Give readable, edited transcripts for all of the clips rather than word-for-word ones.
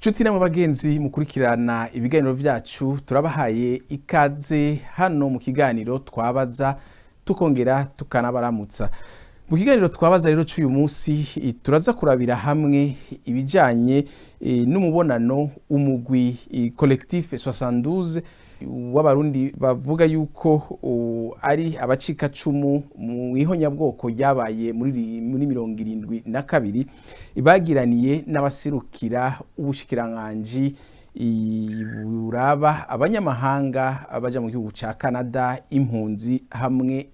Nshuti namwe bagenzi mukurikirana ibiganiro vyacu turabahaye ikaze hano mu kiganiro twabaza tukongera tukanabaramutsa. Mu kiganiro twabaza rero cy'uyu munsi turaza kurabira hamwe ibijanye n'umubonano umugwi collectif 72 w'abarundi bavuga yuko ari abacika cumu mu ihonyabwoko ryabaye muri 72 bagiraniye n'abasirukira ubushikiranganji buraba abanyamahanga abaja mu gihugu ca Canada, impunzi hamwe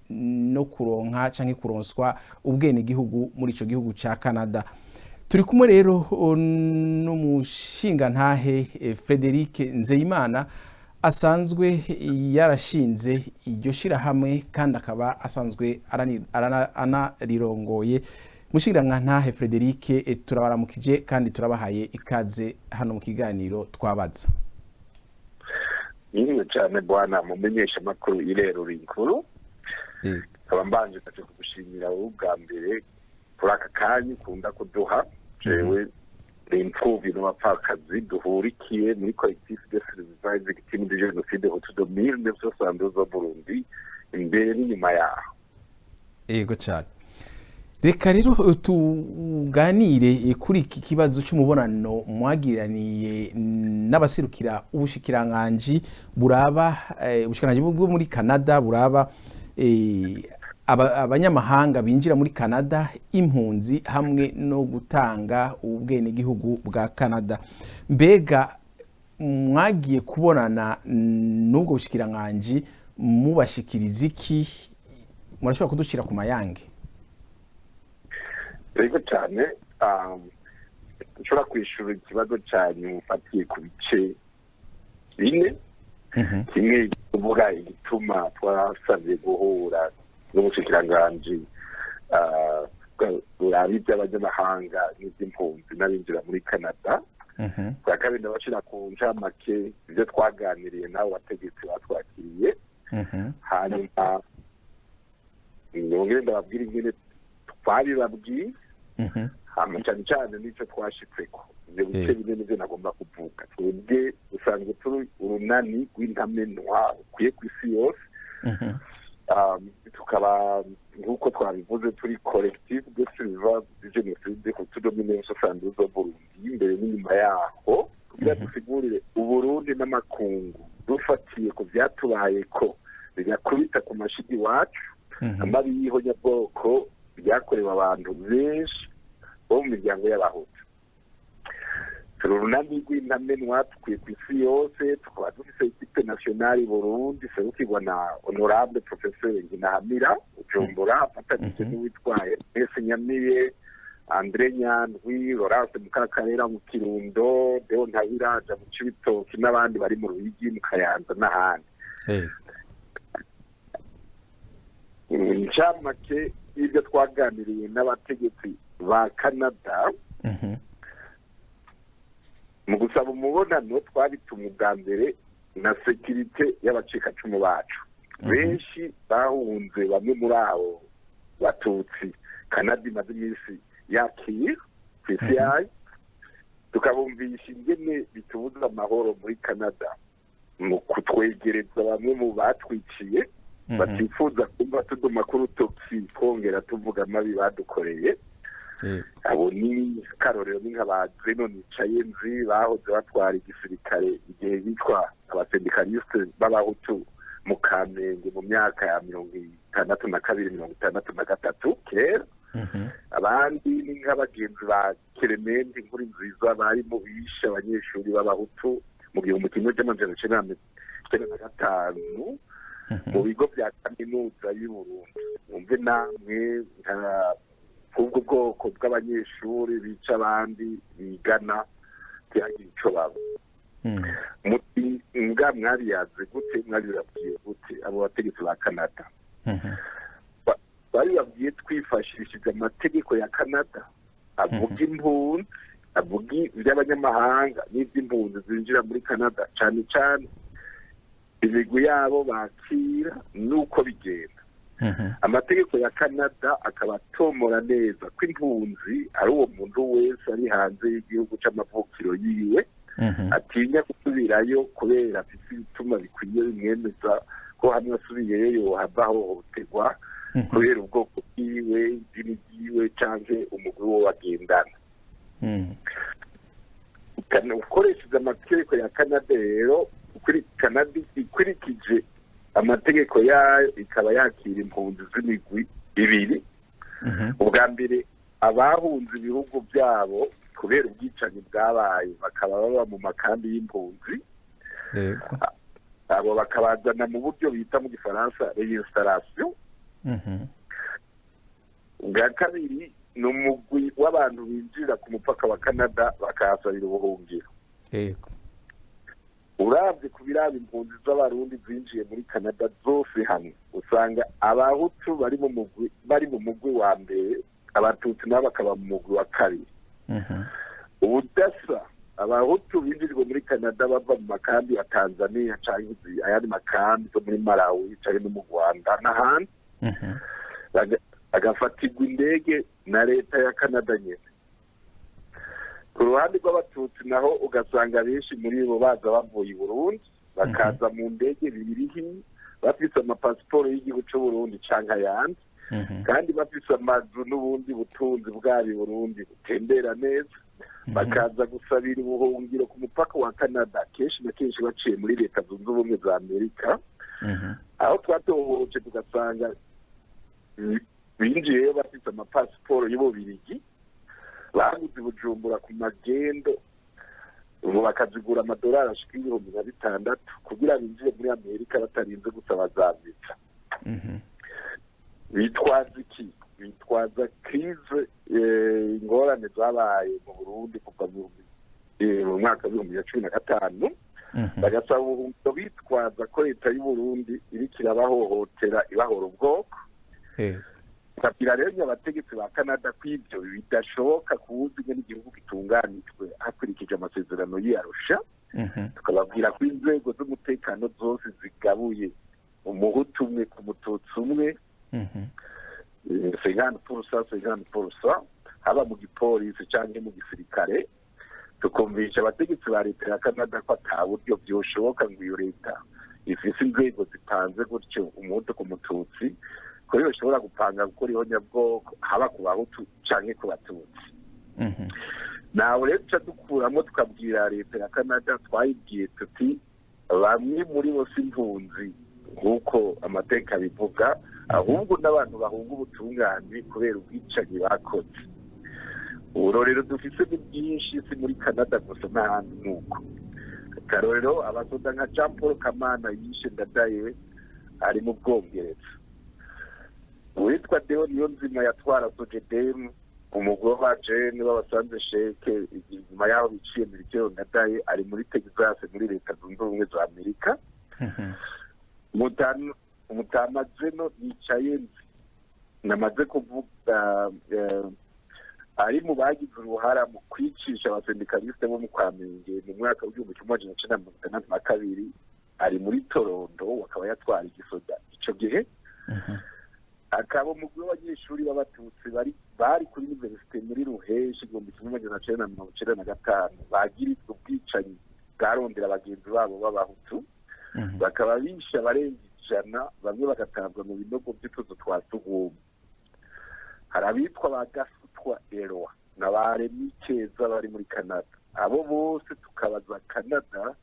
no kuronka canke kuronswa ubwene gihugu muri ico gihugu ca Canada. Turi kumwe rero n'umushinga ntahe Frederic Nzeyimana asanzwe yarashinze iryo shirahamwe kandi akaba asanzwe anarirongoye. Mushinga ntahe Frederic turabaramukije kandi turabahaye ikaze hano mu kiganiro twabaza. Niwe cyane bwana mumenyesha makuru irero rinkuru. Kaba mbanje kugushimira ubwa mbere kuri aka kanya ukunda kuduha jewe imfuvyi n'abapfakazi duhurikiye muri collectif de survivants victimes de génocide autour de 1972 au Burundi imbere n'inyuma yaho. Ego cyane. Reka rero tuganire kuri iki kibazo cy'umubonano mwagiraniye n'abasirukira ubushikiranganji buraba ubushikiranganji bwo muri Canada buraba abanyamahanga binjira muri Canada, impunzi hamwe no gutanga ubwene gihugu bwa Canada. Mbega mwagiye kubonana n'ubwo bushikiranganji mubashikiriza iki? Murashobora kudushira ku mayange? Rego cyane nshobora kwishura ikibazo cyanyu mfatiye ku bice bine. Kimwe kuvuga igituma twasabye guhura n'umushikiranganji burabye abanyamahanga n'iby'impunzi n'abinjira muri Canada. Kwa kabiri ndabashira ku ncamake ibyo twaganiriye nawe wategetse batwakiriye. Hanyuma nongere ndababwira ingene twari babwiye. Cyane cyane n'icyo twashitseko ibyo bice bine nivyo nagomba kuvuga. Twebwe usanzwe turi urunani rw'intamenwa ukwiye ku isi yose. Tukaba nk'uko twabivuze turi collectif de survivants de génocide autour de 1972 au Burundi imbere n'inyuma yaho kugira dusigurire Uburundi n'amakungu dufatiye ku vyatubaye ko bigakubita ku mashigi wacu amabi y'ihonyabwoko byakorewe abantu benshi bo mu miryango y'abahutu. Turunani rw'intamenwa tukwiye ku isi yose, tukaba dufise ikipe nationale Burundi serukirwa na honorable professeur Nginahamira Ujumbura afatanyije n'uwitwaye Ese Nyamiye, André Nyandwi, Laurence Mukakarera mu Kirundo, Deo Ntabiraja mu Cibitoki n'abandi bari mu Ruyigi mu Kayanza n'ahandi. Incamake ibyo twaganiriye n'abategetsi ba Canada mu gusaba umubonano twabitumwe ubwa mbere na sekirite y'abacikacumu bacu benshi bahunze. Bamwe muri abo batutsi Canada imaze iminsi yakira PCI, tukabumvisha ingene bitubuza amahoro muri Canada mu kutwegereza bamwe mu batwiciye batifuza kumva tuduma kuri urutoki twongera tuvuga amabi badukoreye. Abo ni karorero ni nk'abazeno nicaye nzi bahoze batwara igisirikare igihe bitwa abasendikaliste b'abahutu mu Kamenge mu myaka ya 1962-1963 kera. Abandi ni nk'abagenzi ba Clement Inkuru Nziza bari mu bisha abanyeshuri b'abahutu mu 1995 mu bigo bya kaminuza y'u Burundi. Umve namwe ubwo bwoko bw'abanyeshuri bica abandi bigana byagira ico baba. Muti nga mwariyaze gute, mwabibabwiye gute abo bategetsi ba Canada? Bari babwiye twifashishije amategeko ya Canada avuga impunzi, avuga iby'abanyamahanga n'iby'impunzi zinjira muri Canada, cyane cyane imigwi yabo bakira nuko bigenda. Amategeko ya Canada akaba atomora neza ko impunzi ari uwo muntu wese ari hanze y'igihugu c'amavukiro yiwe atinya gusubirayo kubera afite ibituma bikwiye bimwemeza ko hamwe asubiyeyo hava hohoterwa kubera ubwoko bwiwe idini ryiwe cyangwa umugwi wo bagendana. Ukoresheje amategeko ya Canada rero Canada ikurikije amategeko yayo ikaba yakira impunzi z'imigwi ibiri. Ubwa mbere abahunze ibihugu byabo kubera ubwicanyi bwabaye bakaba baba mu makambi y'impunzi, abo bakabazana mu buryo bita mu gifaransa reinstallation. Ubwa kabiri ni umugwi w'abantu binjira ku mupaka wa Canada bakahasabira ubuhungiro. Uravye ku biraba impunzi z'abarundi zinjiye muri Canada zose hamwe usanga abahutu bari mu mugwi wa mbere, abatutsi nabo bakaba mu mugwi wa kabiri. Ubudasa abahutu binjirijwe muri Canada bava mu makambi ya Tanzania cyangwa ayandi makambi yo muri Malawi cyangwa no mu Rwanda n'ahandi, agafatirwa indege na leta ya Canada nyene. Ku ruhande rw'abatutsi naho ugasanga benshi muri bo baza bavuye i Burundi bakaza mu ndege bibiri bafise amapasiporo y'igihugu cy'u Burundi canke ayandi, kandi bafise amazu n'ubundi butunzi bw'abi Burundi butembera neza, bakaza gusabira ubuhungiro ku mupaka wa Canada kenshi na kenshi baciye muri leta zunze ubumwe za Amerika. Aho twatohoje tugasanga binjiyeyo bafite amapasiporo y'Ububirigi, baguze Bujumbura ku magendo ubu bakazigura amadolari ashika 6,000 kugira binjire muri Amerika batarinze gusaba za visa. Bitwaza iki? Bitwaza crise ingorane zabaye mu Burundi kuva mu mwaka wa 2015, bagasaba ubuhungiro bitwaza ko leta y'u Burundi iriko irabahohotera ibahora ubwoko. Kabira rero abategetsi ba Canada kw'ibyo bidashoboka kubuza n'igihugu gitunganijwe hakurikije amasezerano y'Arusha. Tukababwira ko inzego z'umutekano zose zigabuye umuhutu umwe ku mututsi umwe, 50% haba mu gipolisi cyangwa mu gisirikare. Tukumvisha abategetsi ba leta ya Canada ko ata buryo byoshoboka ngo iyo leta ifise inzego zipanze gutyo umuhutu ku mututsi ko yoshobora gupanga gukora ihonyabwoko haba ku bahutu canke ku batutsi. Nawe rero tuca dukuramo tukabwira leta ya Canada, twayibwiye tuti bamwe muri bo si impunzi nk'uko amateka bivuga, ahubwo n'abantu bahunga ubutungane kubera ubwicanyi bakoze. Uburorero dufise ni bwinshi, si muri Canada gusa n'ahandi nuko. Akarorero abasoda nka Jean Paul Kamana yishe Ndadaye ari mu Bwongereza. Uwitwa Deo Niyonzima yatwara Sogedem, umugore wa Jane w'abasanze sheke inyuma yaho biciye Melchior Ndadaye ari muri Texas muri leta zunze ubumwe za Amerika. Umutama Zeno yicaye namaze kuvuga ari mu bagize uruhara mu kwicisha abasendikaliste bo mu Kamenge mu mwaka wa 1962, ari muri Toronto akaba yatwara igisoda ico gihe. Akaba umugwi w'abanyeshuri b'abatutsi bari kuri universite muri Ruheshi 1995 bagirizwe ubwicanyi bwarondera abagenzi babo b'abahutu, bakaba bisha abarenga 100, bamwe bagatabwa mu binogo by'utuzu twa sugumwe. Hari abitwa bagasutwa Elwa n'abaremye Keza bari muri Canada. Abo bose tukabaza Canada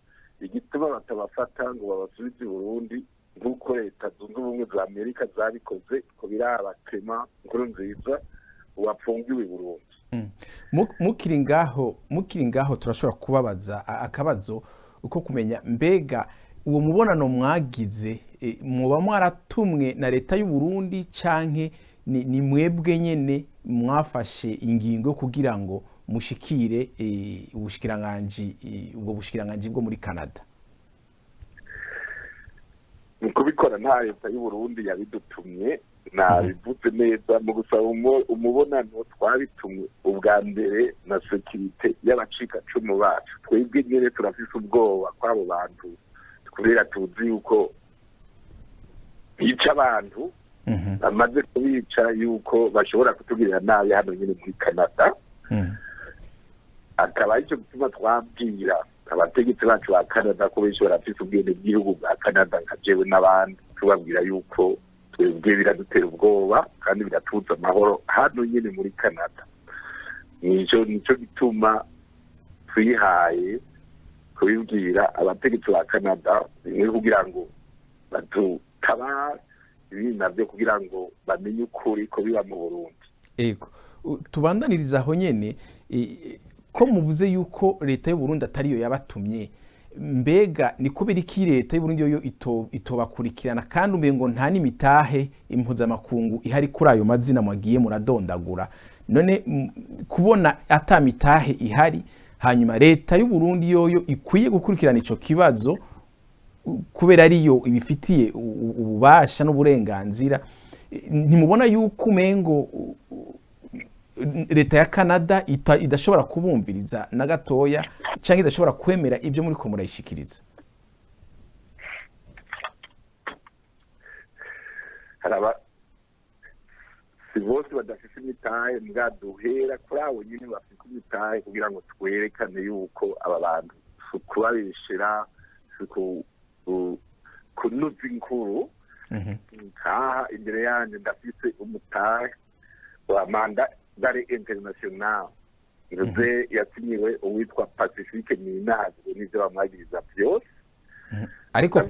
igituma batabafata ngo babasubize i Burundi nk'uko leta zunze ubumwe za Amerika zabikoze ko biraba Clement Nkurunziza wapfungiwe i Burundi. Mukiri ngaho turashobora kubabaza akabazo uko kumenya mbega uwo mubonano mwagize muba mwaratumwe na leta y'u Burundi canke ni mwebwe nyene mwafashe ingingo kugira ngo mushikire ubwo bushikiranganje bwo muri Canada? Kubikora nta leta y'u Burundi yabidutumye, nabivuze neza mu gusaba umubonano twabitumwe ubwa mbere na sekirite y'abacika cumu bacu. Twebwe nyene turafise ubwoba kw'abo bantu kubera tuzi yuko bica abantu amaze kubica yuko bashobora kutugirira nabi hano nyine muri Canada. Akaba icyo gutuma twabwira abategetsi bacu ba Canada ko benshi barafise ubwene bw'igihugu bwa Canada nka jewe n'abandi tubabwira yuko twebwe biradutera ubwoba kandi biratuza amahoro hano nyine muri Canada. Nico gituma twihaye kubibwira abategetsi ba Canada ni kugira ngo badutabare ibintu navyo kugira ngo bamenye ukuri ko biba mu Burundi. Ego tubandaniriza aho nyene ko muvuze yuko leta y'u Burundi atariyo yabatumye, mbega ni kubera iki leta y'u Burundi yo itobakurikirana kandi umengo nta n'imitahe impuzamakungu ihari kuri ayo mazina mwagiye muradondagura? None kubona atamitahe ihari, hanyuma leta y'u Burundi yoyo ikwiye gukurikirana ico kibazo kubera ariyo ibifitiye ububasha n'uburenganzira, ntimubona yuko umengo leta ya Canada idashobora kubumviriza na gatoya cyangwa idashobora kwemera ibyo muri ko murayishikiriza? Si bose badafite imitahe mwaduhera kuri abo nyine bafite imitahe kugira ngo twerekane yuko aba bantu kubabishira kunuza inkuru. Nkaha imbere yanjye ndafise umutahe wa manda dare international nze yasinyiwe uwitwa Pacifique Ninazwe n'ivyo bamwagiriza byose. Ariko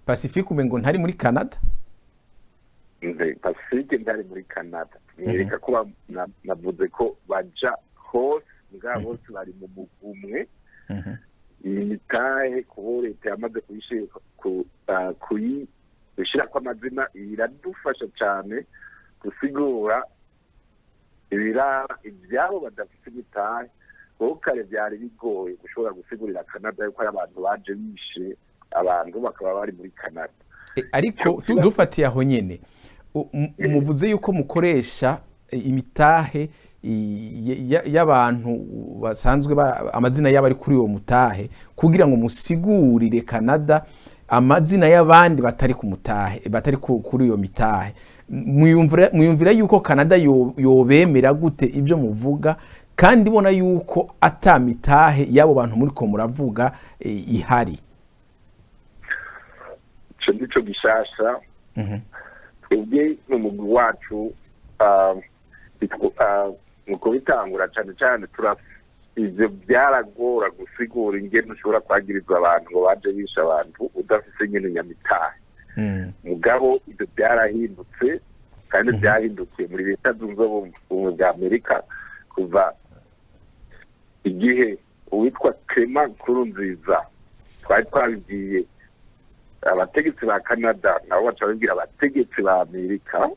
Pacifique umengo ntari muri Canada? Pacifique ndari muri Canada. Nereka ko navuze ko baja hose mbwa bose bari mu mugumwe. Imitahe kubo leta yamaze kuyishira kwa mazina iradufasha cyane gusigura ibiraba ibyabo badafite imitahe, kuko kare byari bigoye gushobora gusigurira Canada yuko ari abantu baje bishe abantu bakaba bari muri Canada. Ariko dufatiye aho nyene umuvuze yuko mukoresha imitahe y'abantu basanzwe amazina y'abari kuri uwo mutahe kugira ngo musigurire Canada amazina y'abandi batari ku mutahe batari kuri iyo mitahe. Mwiyumvira yuko Canada yobemera gute ibyo muvuga kandi bona yuko atamitahe y'abo bantu muri ko muravuga ihari? Cyo ndico gishasha twebwe n'umugwi wacu nuko bitangura cyane ivyo byaragora gusigura ingene ushobora kwagirizwa abantu ngo baje bisha abantu udafise nyene nyamitahe. Mugabo ivyo byarahindutse kandi byahindukiye muri leta zunze ubumwe bwa Amerika kuva igihe uwitwa Clement Nkurunziza twari twabibwiye abategetsi ba Canada nabo baca babibwira abategetsi ba Amerika.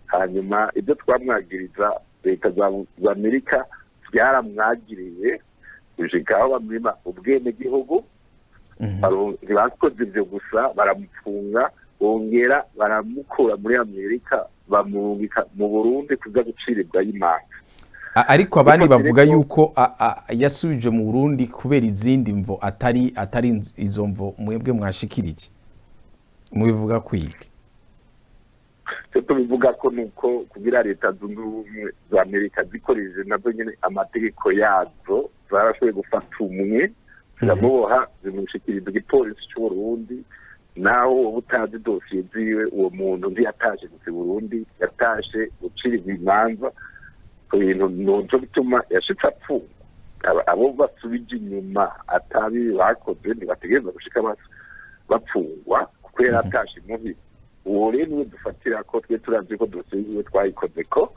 Hanyuma ibyo twamwagiriza leta za Amerika byaramwagiriye gushikaho bamwima ubwene gihugu. Ntibakoze ibyo gusa baramufunga bongera baramukura muri Amerika bamurungika mu Burundi kuza gucirirwa imanza. Ariko abandi bavuga yuko yasubije mu Burundi kubera izindi mvo atari izo mvo mwebwe mwashikirije, mubivuga kwiki? cyo tubivuga ko nuko kugira leta zunze ubumwe za Amerika zikoreje nazo nyene amategeko yazo zarashoboye gufata umwe ziramuboha zimushikiriza igipolisi cy'u Burundi, naho utazi dosiye ziwe uwo muntu ntiyatashe gusa Burundi, yatashe gucirirwa imanza ku bintu nonco bituma yashitse apfungwa. Abo basubije inyuma atabi bakoze ntibategereza gushika bapfungwa kuko yaratashe mubi. Uwo rero niwe dufatira ko twe turavye ko dosiye yiwe twayikoze ko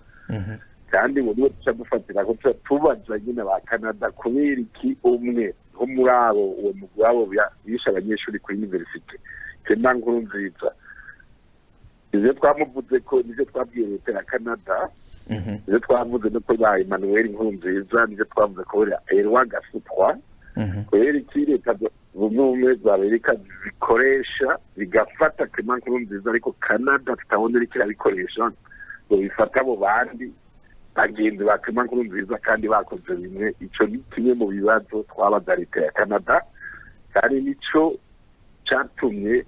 kandi uwo niwe duca dufatira ko tubaza nyine ba Canada kubera iki umwe nko muri abo uwo mugwi wabo bishe abanyeshuri kuri universite Clement Nkurunziza. Ivyo twamuvuze ko nivyo twabwiye leta ya Canada, nivyo twavuze no ko ba Emmanuel Nkurunziza, nivyo twavuze ko Eloi Gasutwa kubera iki leta z'ubumwe za Amerika zikoresha bigafata Clement Nkurunziza ariko Canada tutabonera ikirabikoresha ngo bifata abo bandi bagenzi ba Clement Nkurunziza kandi bakoze bimwe. Ico ni kimwe mu bibazo twabaza leta ya Canada kandi nico catumye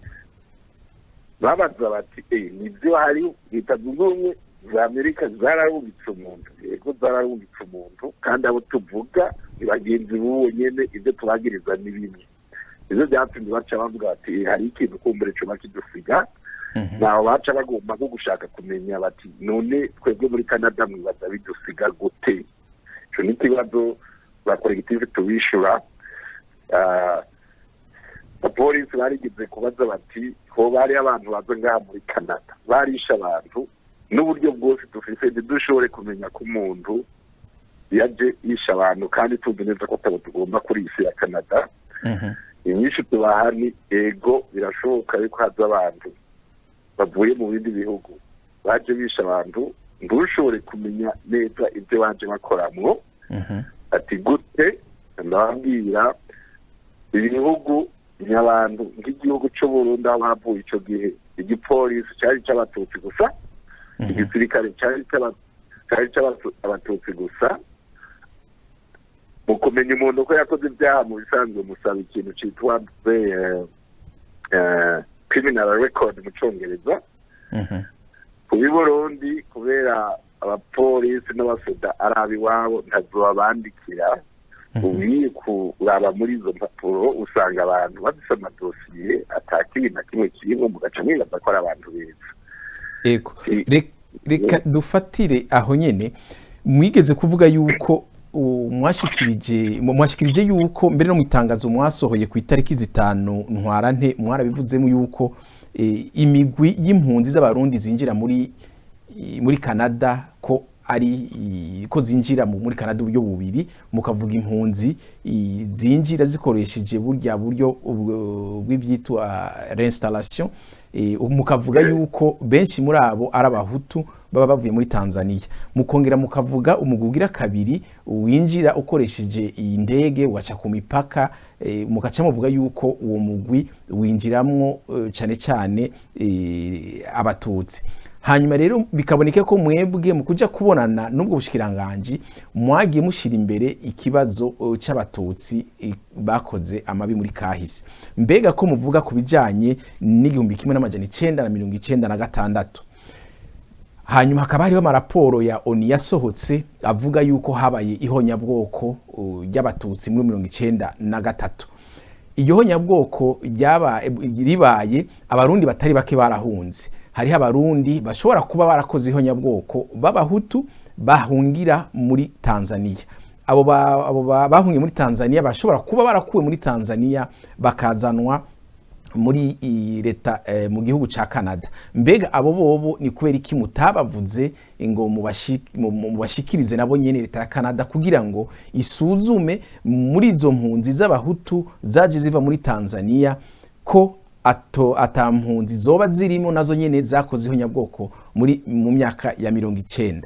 babaza bati nivyo hari leta z'ubumwe za Amerika zararungitse umuntu, yego zararungitse umuntu, kandi abo tuvuga ni bagenzi b'uwo nyene, ibyo tubagiriza ni bimwe. Ivyo byatumye baca bavuga bati hari ikintu kumbure cuma kidusiga, naho baca bagomba nko gushaka kumenya bati none twebwe muri Canada mwibaza bidusiga gute. Ico ni ikibazo ba collective tubishura. Abapolisi barigeze kubaza bati ko bari abantu baza ngaha muri Canada barisha abantu n'uburyo bwose dufise dushobore kumenya ko umuntu yaje yisha abantu kandi tuzi neza ko atabo tugomba kuri isi ya Canada. Inyinshi tubaha ni ego, birashoboka yuko haza abantu bavuye mu bindi bihugu baje bisha abantu ntushobore kumenya neza ibyo baje bakoramwo. Ati gute? Ndababwira ibihugu n'abantu nk'igihugu cyo Burundi aho bavuye ico gihe igipolisi cyari cy'abatutsi gusa, igisirikare cyari cy'abatutsi gusa. Mu kumenya umuntu ko yakoze ibyaha mu bisanzwe musaba ikintu cyitwa criminal record mu Congereza. Ku Burundi kubera abapolisi n'abasoda arabi wabo ntazobandikira, ugiye kuraba muri izo mpapuro usanga abantu bafise amadosiye atakibi na kimwe kirimo, mugaca mwibaza ko ari abantu beza. Ego reka dufatire aho nyene. Mwigeze kuvuga yuko mwashikirije yuko mbere no mutangazo mwasohoye ku itariki 5 ntwarante mwarabivuzemo yuko imigwi y'impunzi z'abarundi zinjira muri Canada ko ari ko zinjira muri Canada uburyo bubiri, mukavuga impunzi zinjira zikoresheje buryo bw'ibyitwa reinstallation, mukavuga yuko benshi muri abo ari abahutu baba bavuye muri Tanzania, mukongera mukavuga umugugira kabiri winjira ukoresheje indege ugaca ku mipaka, mugaca muvuga yuko uwo mugwi winjiramwo cyane cyane abatutsi. Hanyuma rero bikaboneka ko mwebwe mu kuja kubonana n'ubwo bushikiranganje mwagiye mushira imbere ikibazo c'abatutsi bakoze amabi muri kahise. Mbega ko muvuga ku bijanye n'igihumbi 1996, hanyuma hakaba hariho amaraporo ya ONU yasohotse avuga yuko habaye ihonyabwoko y'abatutsi muri 1993. Iryo honyabwoko ribaye abarundi batari bake barahunze. Hariho abarundi bashobora kuba barakoze ihonyabwoko b'abahutu bahungira muri Tanzania. Abo bahungiye muri Tanzania bashobora kuba barakuwe muri Tanzania bakazanwa muri leta mu gihugu ca Canada. Mbega abo bobo ni kubera iki mutabavuze ngo mubashikirize nabo nyene leta ya Canada kugira ngo isuzume muri izo mpunzi z'abahutu zaje ziva muri Tanzania ko atampunzi zoba zirimo nazo nyene zakoze ihonyabwoko mu myaka ya 90?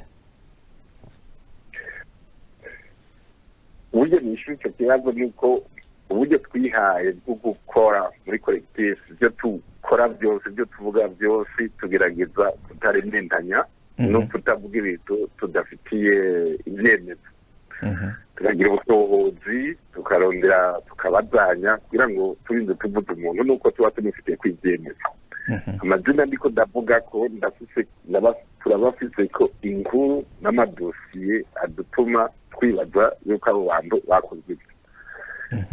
Uburyo nishyuye kibazo nuko uburyo twihaye bwo gukora muri collective, ibyo tukora byose, ibyo tuvuga byose tugerageza kutarendanya no kutavuga ibintu tudafitiye ibyemezo. Tukagira ubutohozi, tukarondera tukabazanya kugira ngo turinde tuvuze umuntu nuko tuba tumufitiye kwibyemeza. Amazina ndiko ndavuga ko turabafise ko inkuru n'amadosiye adutuma twibaza yuko abo bantu bakoze ibyo.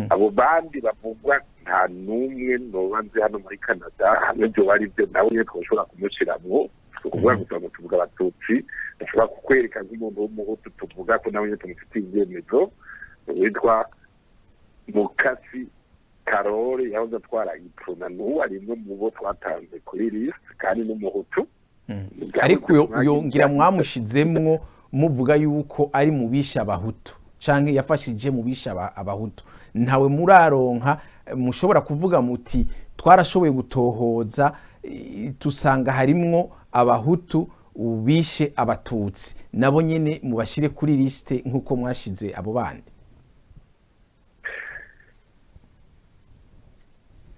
Abo bandi bavugwa nta numwe nobanze hano muri Canada, hamwe byo bari byo nawe nyine twoshobora kumushiramwo, kuvuga ngo tuvuga abatutsi, dushobora kukwereka nk'umuntu w'umuhutu tuvuga ko nawe nyine tumufitiye ibyemezo, witwa Mukasi Karori yahoze atwara iprona, n'uwo ari imwe mu bo twatanze kuri list kandi n'umuhutu. Ariko uyo ngira mwamushizemwo muvuga yuko ari mu bisha abahutu canke yafashije mu bisha abahutu. Ntawe muraronka mushobora kuvuga muti twarashoboye gutohoza tusanga harimwo abahutu ubishe abatutsi, nabo nyene mubashire kuri liste nkuko mwashize abo bandi?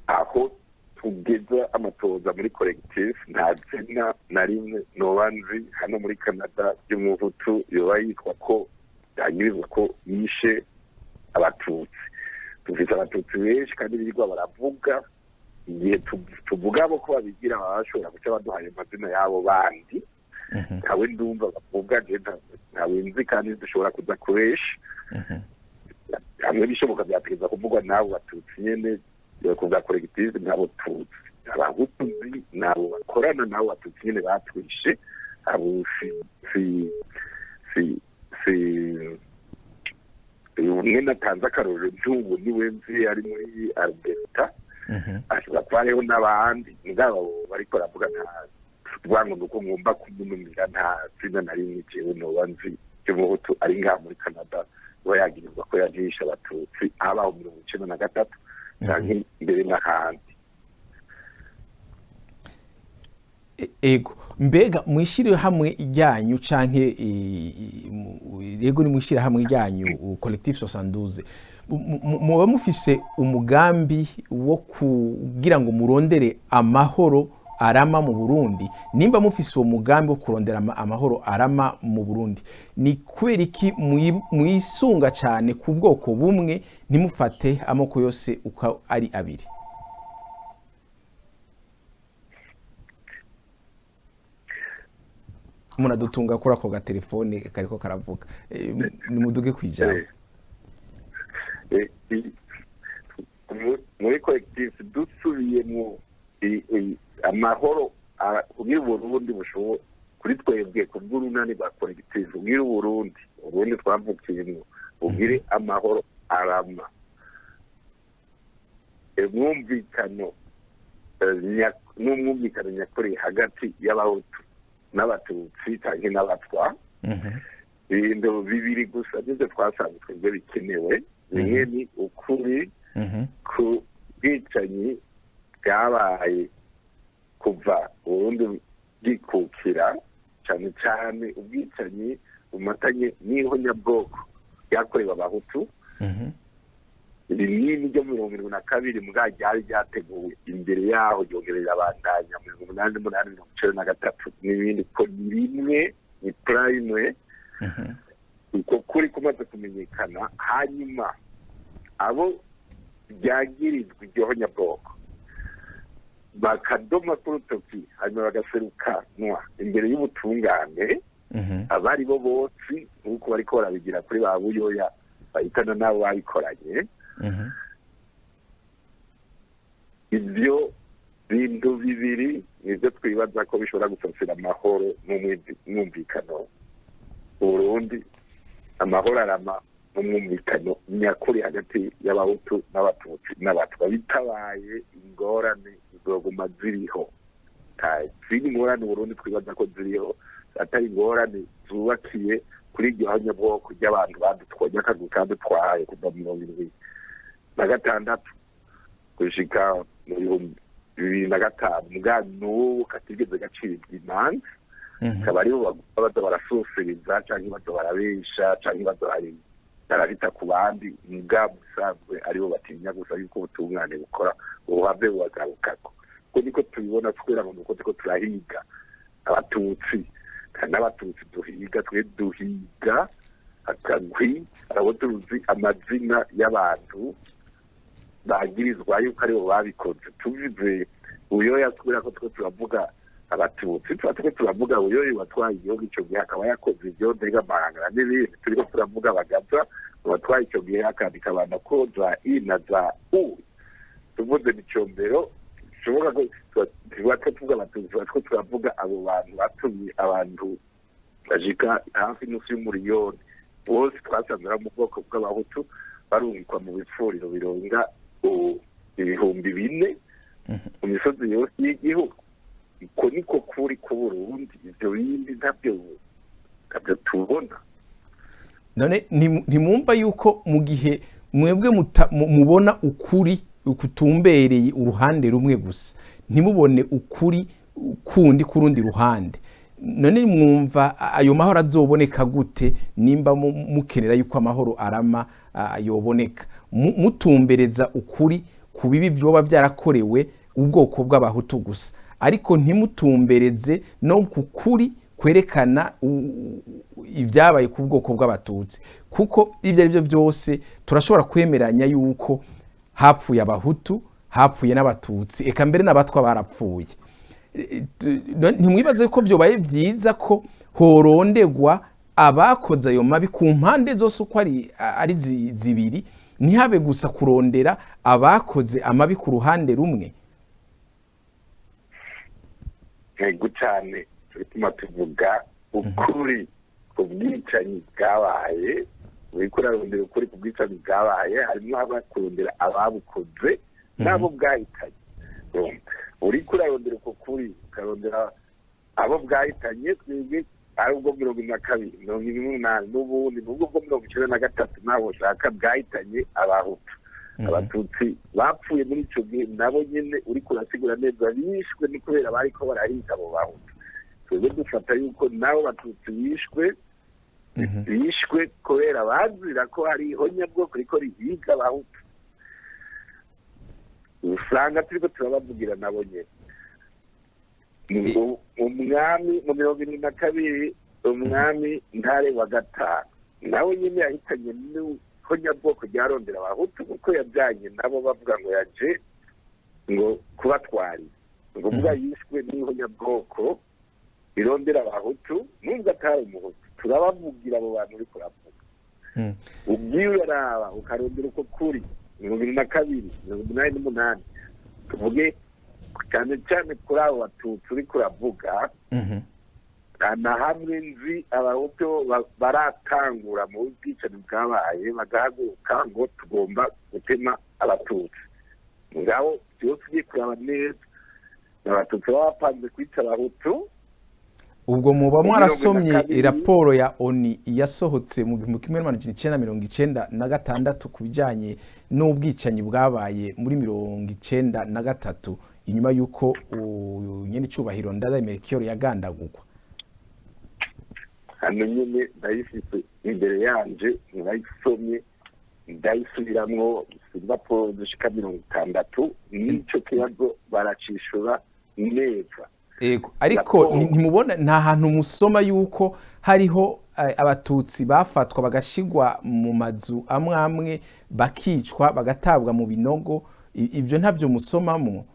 Aho tugeza amatoza muri collective nta zina na rimwe nobanzi hano muri Canada y'umuhutu yoba yitwa ko yanyuzwa ko yishe abatutsi. Dufite abatutsi benshi kandi birirwa baravuga, igihe tuvuga abo ko babigira bashobora guca baduhaye amazina yabo bandi, ntawe ndumva bavuga ntawe nzi kandi dushobora kuza kubesha hamwe bishoboka byategeza kuvugwa nabo batutsi nyene kuvuga collective nabo tutsi abahutu nzi nabo bakorana nabo batutsi nyene batwishe abo umwe natanze akarorero ntubu niwe nzi ari muri Alberta ashobora kuba hariho n'abandi ngabo bariko baravuga nta rwango nuko ngomba kumunumira nta zina nari nijewe noba nzi cy'umuhutu ari ngaha muri Canada yagirizwa ko yagisha abatutsi abaho 1993 canke mbere n'ahandi. Ego mbega mwishire hamwe ijyanyu canke yego ni mwishire hamwe ijyanyu collectif 72 muba mufise umugambi wo kugira ngo murondere amahoro arama mu Burundi, nimba mufise uwo mugambi wo kurondera amahoro arama mu Burundi, ni kubera iki mwisunga cyane ku bwoko bumwe ntimufate amoko yose uko ari abiri? Munadutunga kuri ako gatelefone kariko karavuga nimuduge kwijambo. Muri collectif dusubiyemo amahoro ubwira Burundi bushoboye kuri twebwe ku bw'urunani ba collectif ubwira Burundi twavukiyemo ubwire amahoro arama umwumvikano n'umwumvikano nyakuri hagati y'abahutu n'abatutsi cyangwa n'abatwa ibintu bibiri gusa nibyo twasanzwe twebwe bikenewe. Bimwe ni ukuri ku bwicanyi bwabaye kuva Burundi bwikukira, cyane cyane ubwicanyi bumatanye n'ihonyabwoko byakorewe abahutu rinini ryo 1972 mbwa ryari ryateguwe imbere yaho ryongerera abandanya 1993 n'ibindi ko rimwe ni prime uko kuri kumaze kumenyekana, hanyuma abo byagirizwa ihonyabwoko bakadoma kurutoki hanyuma bagaserukanwa imbere y'ubutungane abari bo bose nk'uko bariko barabigira kuri ba Buyoya bahitana nabo bayikoranye. Ibyo bintu bibiri nibyo twibaza ko bishobora gusasira amahoro n'umwumvikano Burundi, amahoro arama n'umwumvikano nyakuri hagati y'abahutu n'abatutsi n'abatwa. Bitabaye ingorane zizoguma ziriho, ziri ingorane Burundi twibaza ko ziriho atari ingorane zubakiye kuri iryo honyabwoko ry'abantu badutwaye akazi kadutwaye kuva mu 1976 gushika mu 2005 mbwa n'ubu katigeze gacibwa imanza, akaba aribo baza barasufiriza cyangwa baza barabesha cyangwa baza barabita ku bandi, mbwa musanzwe aribo batinya gusa yuko ubutungane bukora ubuhave bubagarukako. Kuko niko tubibona twera ngo nuko turiko turahiga abatutsi n'abatutsi duhiga akagwi abo tuzi amazina y'abantu bagirizwa yuko aribo babikoze. Tuvize Buyoya twera ko two turavuga abatutsi twatwe turavuga Buyoya watwaye igihugu icyo gihe akaba yakoze ibyo ndega marangara n'ibindi, turiko turavuga Bagaza watwaye icyo gihe akandika abana ko za ina za u tuvuze Micombero shoboka ko tuvuga abatutsi twatwe turavuga abo bantu batumye abantu bajika hafi nusu y'umuriyoni bose twasanzwe mu bwoko bw'abahutu barungikwa mu bifuriro bironga 4,000 mu misozi yose y'igihugu. Iko niko kuri ku Burundi, ibyo bindi ntabyo tubona. None ntimwumva yuko mu gihe mwebwe mubona ukuri kutumbereye uruhande rumwe gusa, ntimubone ukuri kundi kurundi ruhande, none mwumva ayo mahoro azoboneka gute nimba mukenera yuko amahoro arama yoboneka mutumbereza ukuri ku bibi byoba byarakorewe ubwoko bw'abahutu gusa, ariko ntimutumbereze no kukuri kwerekana ibyabaye ku bwoko bw'abatutsi, kuko ibyo ari byo byose turashobora kwemeranya yuko hapfuye abahutu, hapfuye n'abatutsi, eka mbere n'abatwa barapfuye. ntimwibaze ko byobaye byiza ko horondegwa abakoze ayo mabi ku mpande zose uko ari zibiri, ntihabe gusa kurondera abakoze amabi ku ruhande rumwe? ntego cyane bituma tuvuga ukuri ku bwicanyi bwabaye. uriko urarondera ukuri ku bwicanyi bwabaye, harimo abakurondera ababukoze n'abo bwahitanye. uriko urarondera uko kuri ukarondera abo bwahitanye, twebwe ari ubwo 22, 28 n'ubundi n'ubwo bwo 93 nabo shaka bwahitanye abahutu. Abatutsi bapfuye muri ico gihe nabo nyene uriko urasigura neza bishwe ni kubera bariko barahiga abo bahutu. twebwe dufata yuko nabo batutsi bishwe kubera bazira ko hari ihonyabwoko riko rihiga abahutu. usanga turiko turabavugira nabo nyene. umwami mu 22 umwami Ntare wa gatanu nawe nyene yahitanye n'ihonyabwoko ryarondera abahutu, kuko yajyanye nabo bavuga ngo yaje ngo kubatwarira, ngo vuga yishwe n'ihonyabwoko irondera abahutu nubwo atari umuhutu. turabavugira abo bantu uriko uravuga. ubwiwe uraraba ukarondera uko kuri 22, 88 tuvuge cyane cyane kuri abo batutsi uriko uravuga. na hamwe nzi abahutu baratangura mu bwicanyi bwabaye bagahaguruka ngo tugomba gutema abatutsi. ngaho byose ugiye kuraba neza abatutsi baba bapanze kwica abahutu. ubwo muba mwarasomye raporo ya ONU yasohotse mu 1996 ku bijyanye n'ubwicanyi bwabaye muri 1993 inyuma y'uko nyene cyubahiro Ndadaye Melchior yagandagurwa. hano nyine ndayifite imbere yanje, ndayisomye ndayisubiramwo raporo zishika 60. n'icyo kibazo baracishura neza. Ego, ariko ntimubona nta hantu musoma yuko hariho abatutsi bafatwa bagashigwa mu mazu amwe bakicwa bagatabwa mu binogo? ibyo ntavyo musomamwo?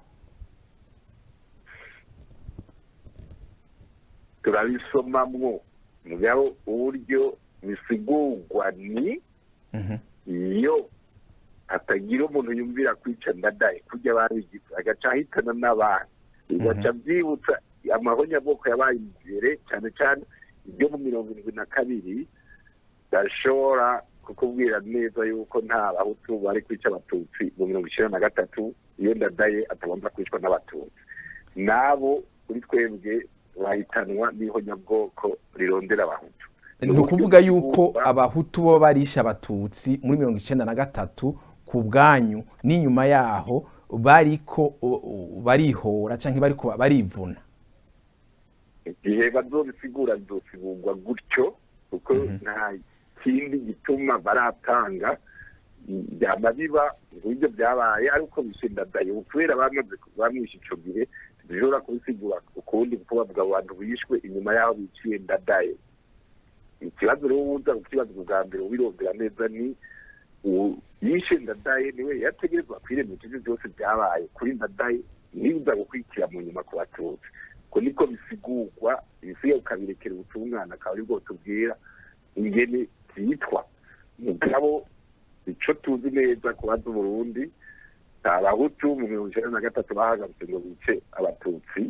turabisomamwo mugabo uburyo bisigurwa ni iyo hatagira umuntu yumvira kwica Ndadaye kurya babigize agaca ahitana n'abantu, bigaca byibutsa amahonyabwoko yabaye imbere cyane cyane ibyo mu 72. ndashobora kukubwira neza yuko nta bahutu bari kwica abatutsi mu 93 iyo Ndadaye atagomba kwicwa n'abatutsi. nabo kuri twebwe bahitanwa n'ihonyabwoko rirondera abahutu. ni ukuvuga yuko abahutu bo barisha abatutsi muri 93 ku bwanyu n'inyuma yaho bariko barihora canke bariko barivuna? igihe bazobisigura nzosigurwa gutyo, kuko nta kindi gituma baratanga byama biba ibyo byabaye ariko bishinda Ndadaye kubera bamaze bamwisha ico gihe. bishobora kubisigura ukundi kuko bavuga abantu bishwe inyuma yaho biciye Ndadaye. ikibazo rero wuza kukibaza bwa mbere ubirondera neza ni yishe Ndadaye niwe yategerezwa kwirema ibyo byose byabaye kuri Ndadaye, niba gukwikira mu nyuma ku batutsi. ko niko bisigurwa, ibisigaye ukabirekera ubutungane akaba aribwo tubwira ingene byitwa. mugabo ico tuzi neza ku bazi Burundi, abahutu mu 1993 bahagaritse ngo bice abatutsi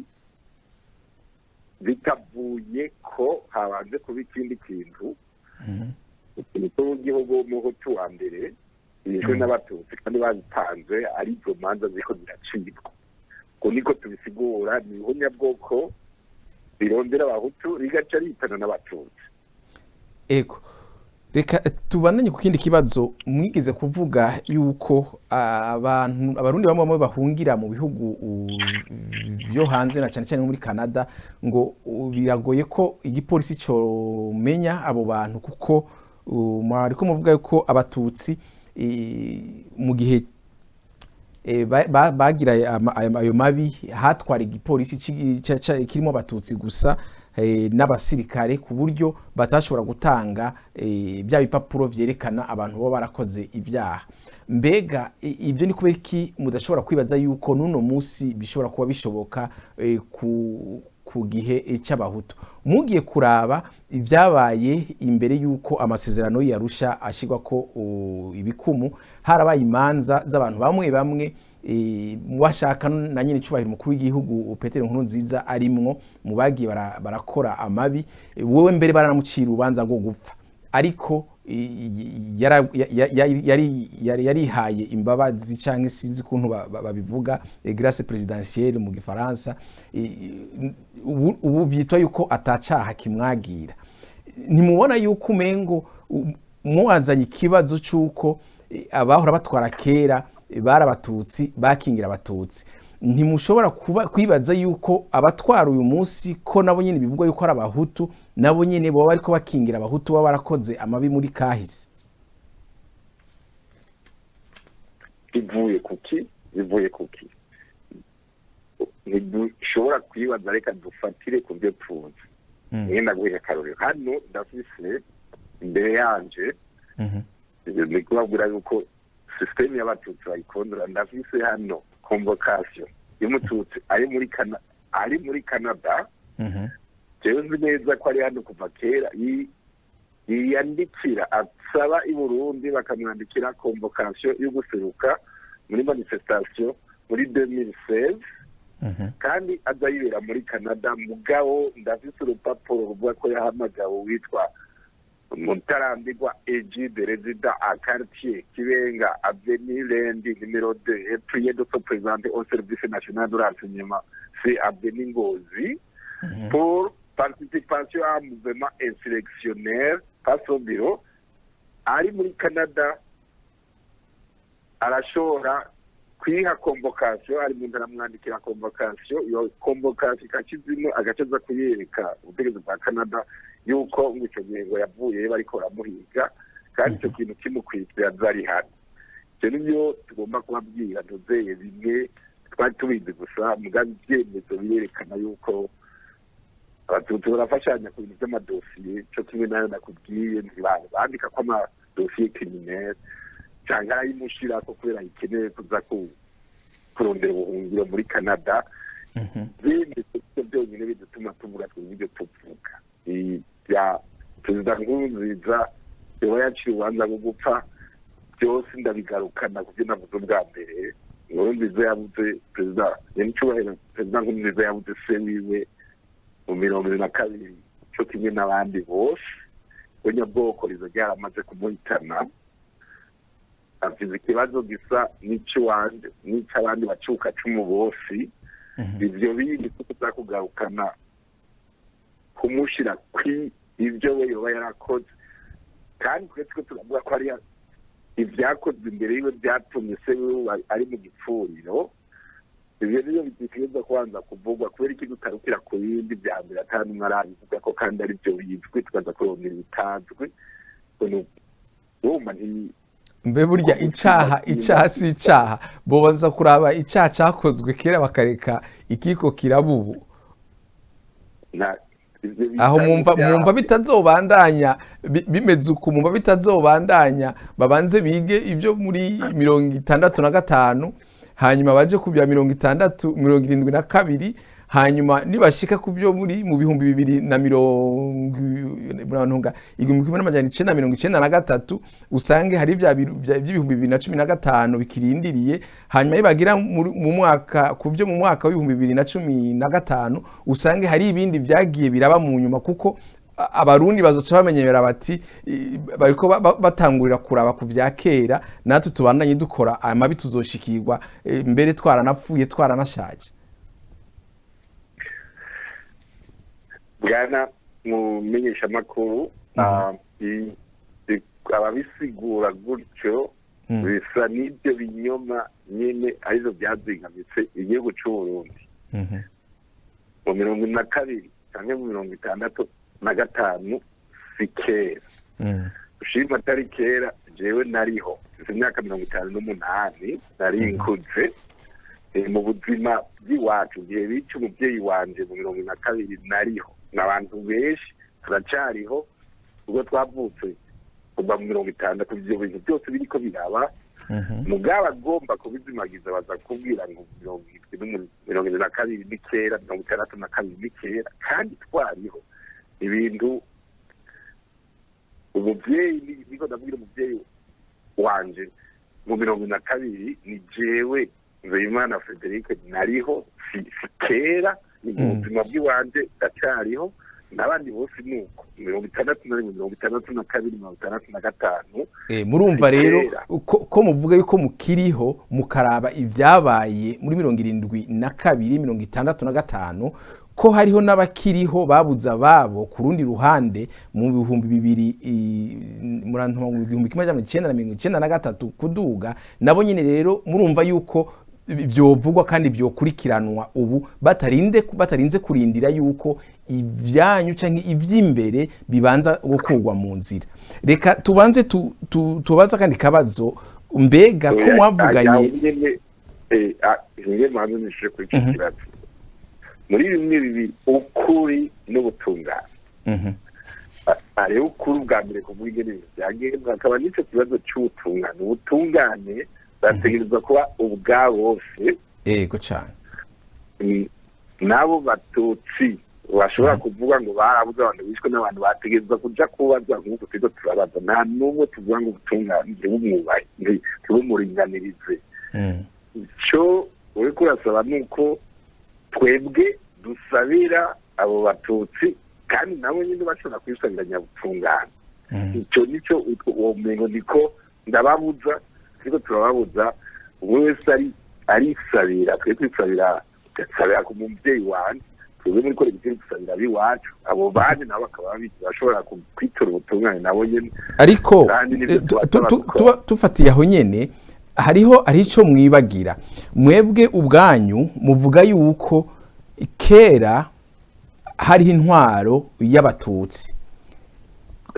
bitavuye ko habanje kuba ikindi kintu. umukuru w'igihugu w'umuhutu wa mbere yishwe n'abatutsi kandi babitanze ari izo manza ziko ziracibwa. ko niko tubisigura, ni ihonyabwoko rirondera abahutu rigaca ritana n'abatutsi. Ego, reka tubananye ku kindi kibazo. mwigeze kuvuga yuko abarundi bamwe bahungira mu bihugu byo hanze na cyane cyane muri Canada, ngo biragoye ko igipolisi cyo menya abo bantu, kuko mwariko muvuga yuko abatutsi mu gihe bagira ayo mabi hatwara igipolisi kirimo abatutsi gusa, n'abasirikare ku buryo batashobora gutanga bya bipapuro vyerekana abantu baba barakoze ivyaha. Mbega ibyo ni kubera iki mudashobora kwibaza yuko nuno musi bishobora kuba bishoboka ku gihe cy'abahutu? Mugiye kuraba ibyabaye imbere yuko amasezerano y'Arusha ashigwa ko ibikumu, harabaye imanza z'abantu bamwe bamwe washaka na nyine cyubahiro umukuru w'igihugu Petero Nkurunziza arimwo mu bagiye barakora amabi, wowe mbere baranamucira urubanza rwo gupfa, ariko yarihaye imbabazi canke sinzi kuntu babivuga grâce présidentielle mu gifaransa. Ubu vyitwa yuko atacaha kimwagira. Ntimubona yuko umengo muwazanye ikibazo cyuko abahora batwara kera bari abatutsi bakingira abatutsi? Ntimushobora kwibaza yuko abatwara uyu munsi ko nabo nyine bivuga yuko ari abahutu, nabo nyine bo bariko bakingira abahutu baba barakoze amabi muri kahise? Bivuye kuki ntidushobora kwibaza, reka dufatire ku byo tuzi. Ngenda guhera akarorero hano ndafise imbere yanje ni kubabwira yuko systeme y'abatutsi bayikondora. Ndafise hano convocation y'umututsi ari muri Canada. Jewe nzi neza ko ari hano kuva kera yiyandikira asaba i Burundi bakamwandikira convocation yo guseruka muri manifestation muri 2016, kandi azayibera muri Canada. Mugabo ndafise urupapuro ruvuga ko yahamagawe witwa Mutarambirwa Egide Resident à quartier Kibenga Avenue Lendi numéro 2 et prié de se présenter au service national de renseignement, c'est Avenue Ngozi, pour participation à un mouvement insurrectionnaire par son bureau. Ari muri Canada arashobora kwiha convocation, ari mu ndaramwandikira convocation. Iyo convocation ikakizimo agacaza kuyereka ubutegetsi bwa Canada yuko ngicyo ngingo yavuye bariko baramuhiga, kandi icyo kintu kimukwitira zari hano. Icyo nibyo tugomba kubabwira, dozeye bimwe twari tubizi gusa, mugabe ibyemezo birerekana yuko abatutsi barafashanya ku bintu by'amadosiye. Cyo kimwe nayo nakubwiye, bandika ko amadosiye criminel cyangwa arayimushirako kubera ikeneye kuza kurondera ubuhungiro muri Canada. Ibyo byonyine bidutuma tuvuga twibyo tuvuga ya Perezida Nkurunziza yoba yaciye urubanza rwo gupfa. Byose ndabigarukana kubyo navuze bwa mbere. Nkurunziza yabuze perezida nyenicyubahiro, Perezida Nkurunziza yabuze se wiwe mu 2022, cyo kimwe n'abandi bose. Nyabwoko rizo ryaramaze kumuhitana. Afite ikibazo gisa n'icy'abandi bacuka cumu bose. Ivyo bindi tuza kugarukana kumushira ibyo we yoba yarakoze, kandi twese turavuga ko ari ibyakozwe imbere yiwe byatumye se we ari mu gipfuriro. Ivyo niyo bitekereza kubanza kuvugwa, kubera iki dutarukira ku bindi bya mbere atari umwe arabivuga ko kandi ari byo bizwi, tukaza kurondera ibitazwi. Mbe burya icaha si icaha, bobanza kuraba icaha cakozwe kera bakareka ikiko kirabubu. Aho mwumva bitazobandanya bimeze uko, mwumva bitazobandanya babanze bige ibyo muri 65, hanyuma baje kubya 72, hanyuma nibashika kubyo muri mu bihumbi 1993 usange hari by'ibihumbi 2015 bikirindiriye. Hanyuma nibagira mu mwaka kubyo mu mwaka w'ibihumbi 2015 usange hari ibindi byagiye biraba mu nyuma, kuko abarundi bazoca bamenyera bati bariko batangurira kuraba ku vya kera, natwe tubandanye dukora amabi tuzoshikirwa mbere twaranapfuye twaranashaje. Bwana mumenyesha makuru, ababisigura gutyo bisa n'ibyo binyoma nyine arizo byazingamitse igihugu cy'u Burundi mu 2022 cyangwa mu 2065. Si kera ushima atari kera, jewe nariho imyaka 58 nari nkuze mu buzima bw'iwacu. Igihe bica umubyeyi wanje mu 2022 nariho, n'abantu benshi turacyariho ubwo twavutse kuva mu 50 ivyo bintu byose biriko biraba mugaba agomba kubizimagiza baza kubwira ngo 72 ni kera 62 ni kera kandi twariho ibintu umuvyeyi niko ndabwira umuvyeyi wanje mu 72 ni jewe Nzeyimana Frederic nariho si kera ni ubuzima bw'iwanje ndacyariho n'abandi bose nuko 62 murumva rero ko muvuga yuko mukiriho mukaraba ibyabaye muri 72 65 ko hariho n'abakiriho babuze ababo ku rundi ruhande mu 1993 kuduga nabo nyine rero murumva yuko byovugwa kandi byokurikiranwa ubu batarinze kurindira yuko ibyanyu canke ivy'imbere bibanza gukugwa mu nzira. Reka tubanze tubaza kandi kabazo mbega ko mwavuganye muri bimwe bibi ukuri n'ubutungane ari ukuri bwa mbere kuvuga ingene byagenze akaba n'icyo kibazo cy'ubutungane ubutungane bategerezwa kuba ubwa bose yego cyane nabo batutsi bashobora kuvuga ngo barabuze abantu bishwe n'abantu bategerezwa kuja kubaza nk'uko twizo turabaza nta n'umwe tuvuga ngo ubutungane bw'umwubahi bw'umuringanirize icyo uri kurasaba ni uko twebwe dusabira abo batutsi kandi nabo nyine bashobora kwisabira nyabutungane icyo nicyo uwo mengo niko ndababuza ariko turababuza umwe wese arisabira twe twisabira ku mubyeyi wanjye twebwe muri kolekitivu dusabira ab'iwacu abo bandi nabo bakaba bashobora kwitura ubutungane nabo nyine ariko tufatiye aho nyene hariho icyo mwibagira mwebwe ubwanyu muvuga yuko kera hariho intwaro y'abatutsi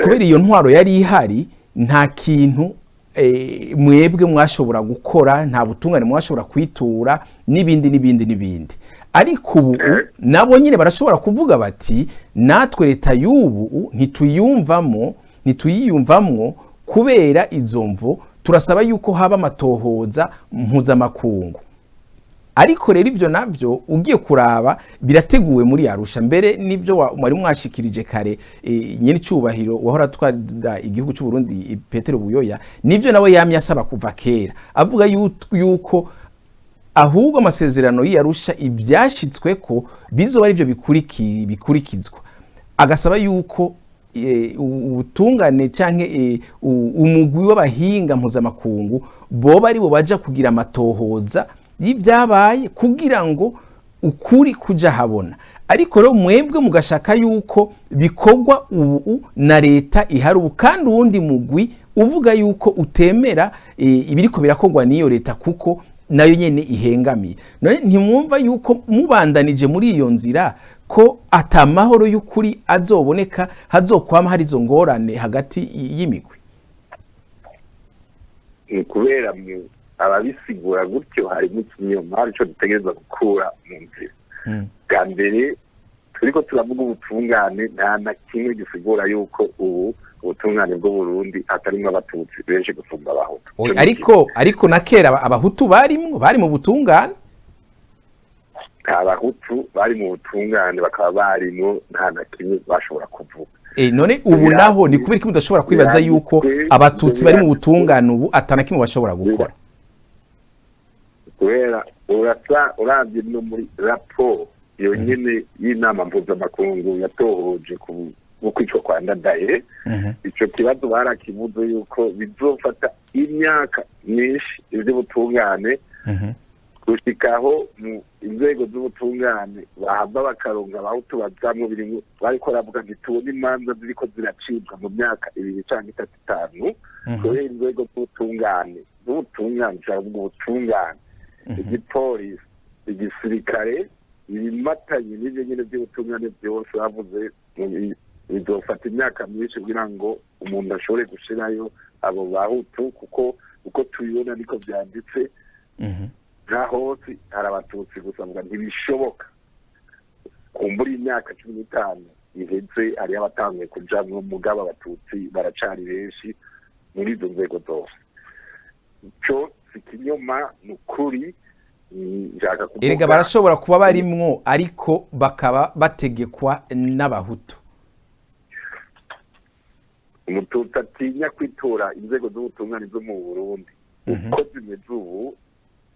kubera iyo ntwaro yari ihari nta kintu mwebwe mwashobora gukora nta butungane mwashobora kwitura n'ibindi ariko ubu nabo nyine barashobora kuvuga bati natwe leta y'ubu ntituyiyumvamwo kubera izo mvo turasaba yuko haba amatohoza mpuzamakungu ariko rero ivyo navyo ugiye kuraba birateguwe muri Arusha mbere nivyo wari mwashikirije kare nyene cyubahiro wahora twara igihugu cy'u Burundi Petero Buyoya nivyo nawe yamye asaba kuva kera avuga yuko ahubwo amasezerano y'Arusha ivyashitswe ko bizoba ari byo bikurikizwa agasaba yuko ubutungane canke umugwi w'abahinga mpuzamakungu boba ari bo baja kugira amatohoza y'ibyabaye kugira ngo ukuri kuja habona ariko rero mwebwe mugashaka yuko bikorwa ubu na leta ihari ubu kandi uwundi mugwi uvuga yuko utemera ibiriko birakorwa n'iyo leta kuko nayo nyene ihengamiye none ntimwumva yuko mubandanije muri iyo nzira ko atamahoro y'ukuri azoboneka hazokwama hari izo ngorane hagati y'imigwi kubera ababisigura gutyo harimo ikinyoma aricyo dutegereza gukura mu nzira bwa mbere turiko turavuga ubutungane nta na kimwe gisigura yuko ubu ubutungane bwo Burundi atarimwe abatutsi benshi gusumba abahutu ariko na kera abahutu bari mu butungane abahutu bari mu butungane bakaba barimo nta na kimwe bashobora kuvuga none ubu naho ni kubera ko mudashobora kwibaza yuko abatutsi bari mu butungane ubu atana kimwe bashobora gukora kubera uravye no muri raporo iyo nyene y'inama mpuzamakungu yatohoje ku kwicwa kwa Ndadaye ico kibazo barakivuze yuko bizofata imyaka myinshi ivy'ubutungane gushikaho mu inzego z'ubutungane bahava bakaronga abahutu bazamwo birimwo bariko baravuga nti tubona imanza ziriko ziracibwa mu myaka 2 canke 5 kubera inzego z'ubutungane cyavuga ubutungane igipolisi igisirikare ibimatanye n'ivyo nyene by'ubutungane byose bavuze bizofata imyaka myinshi kugira ngo umuntu ashobore gushirayo abo bahutu kuko uko tubibona niko byanditse nta hose hari abatutsi gusa mvuga ntibishoboka kumbura imyaka 15 iheze ari abatangiye kujamwo mugabo abatutsi baracari benshi muri izo nzego zose cyo sikinyoma nukuri njaka kuvuga erega barashobora kuba barimwo ariko bakaba bategekwa n'abahutu umututsi atinya kwitura inzego z'ubutungane zo mu Burundi uko zimeze ubu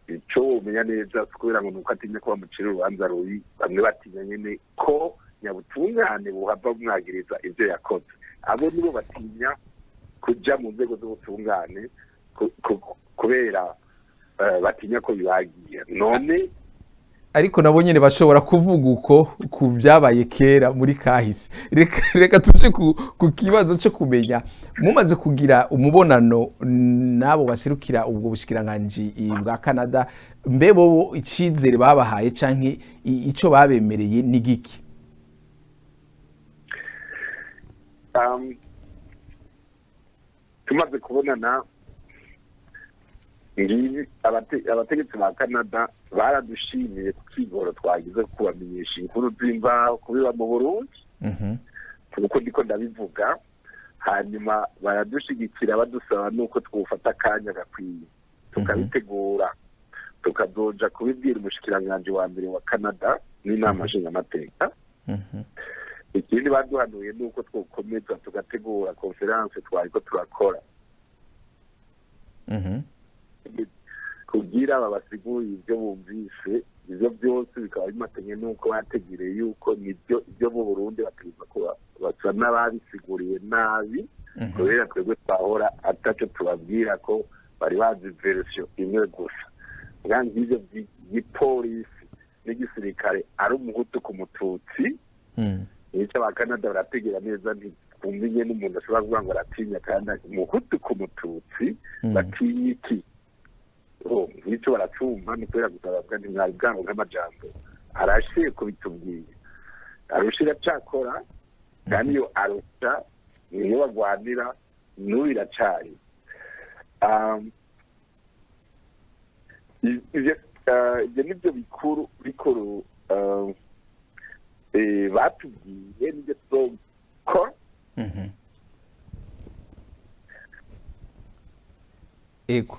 icyo umenya neza kubera ngo nuko atinya kuba mucira urubanza rubi bamwe batinya nyine ko nyabutungane buhava bumwagiriza ibyo yakoze abo nibo batinya kuja mu nzego z'ubutungane kubera batinya ko bibagiye none ariko nabo nyene bashobora kuvuga uko ku byabaye kera muri kahise reka tuje ku kibazo cyo kumenya mumaze kugira umubonano nabo baserukira ubwo bushikiranganje bwa Canada mbe bo icizere babahaye canke ico babemereye ni giki tumaze kubonana abategetsi ba Canada baradushimiye ku kigoro twagize kubamenyesha inkuru z'imvaho kubiba mu Burundi kuko ndiko ndabivuga hanyuma baradushigikira badusaba nuko twufata akanya gakwiye tukabitegura tukazoja kubibwira umushikiranganje wa mbere wa Canada n'inama nshingamateka ikindi baduhanuye nuko twokomeza tugategura conference twariko turakora kugira babasigurire ibyo bumvise ibyo byose bikaba bimatanye nuko bategereye yuko nibyo ibyo mu Burundi bakiza kuba basa n'ababisiguriye nabi kubera twebwe twahora ataco tubabwira ko bari bazi version imwe gusa ngangi ibyo by'ipolisi n'igisirikare ari umuhutu ku mututsi nicyo ba Canada barategera neza ntikumvinye n'umuntu ashobora kuvuga ngo aratinya kandi umuhutu ku mututsi batinya iki nicyo baracumva ni kubera gusababwa ntimwari bwango nk'amajambo arashiye kubitubwiye arushira cakora kandi iyo arusha niyo bagwanira n'ubu iracari ibyo nibyo bikuru batubwiye nibyo tuzokora ego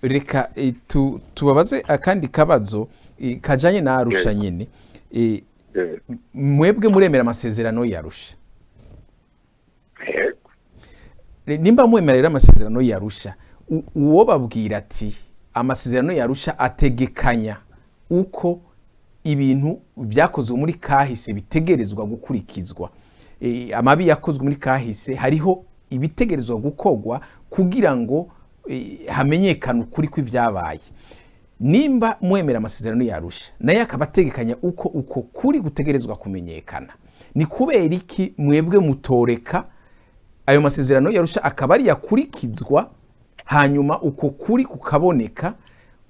reka tubabaze akandi kabazo kajanye na Arusha nyene mwebwe muremera amasezerano yarusha nimba mwemerera amasezerano yarusha uwo babwira ati amasezerano yarusha ategekanya uko ibintu byakozwe muri kahise bitegerezwa gukurikizwa amabi yakozwe muri kahise hariho ibitegerezwa gukogwa kugira ngo hamenyekana ukuri kw'ivyabaye nimba mwemera amasezerano yarusha naye akabategekanya uko kuri gutegerezwa kumenyekana ni kubera iki mwebwe mutoreka ayo masezerano yarusha akaba ari yakurikizwa hanyuma uko kuri kukaboneka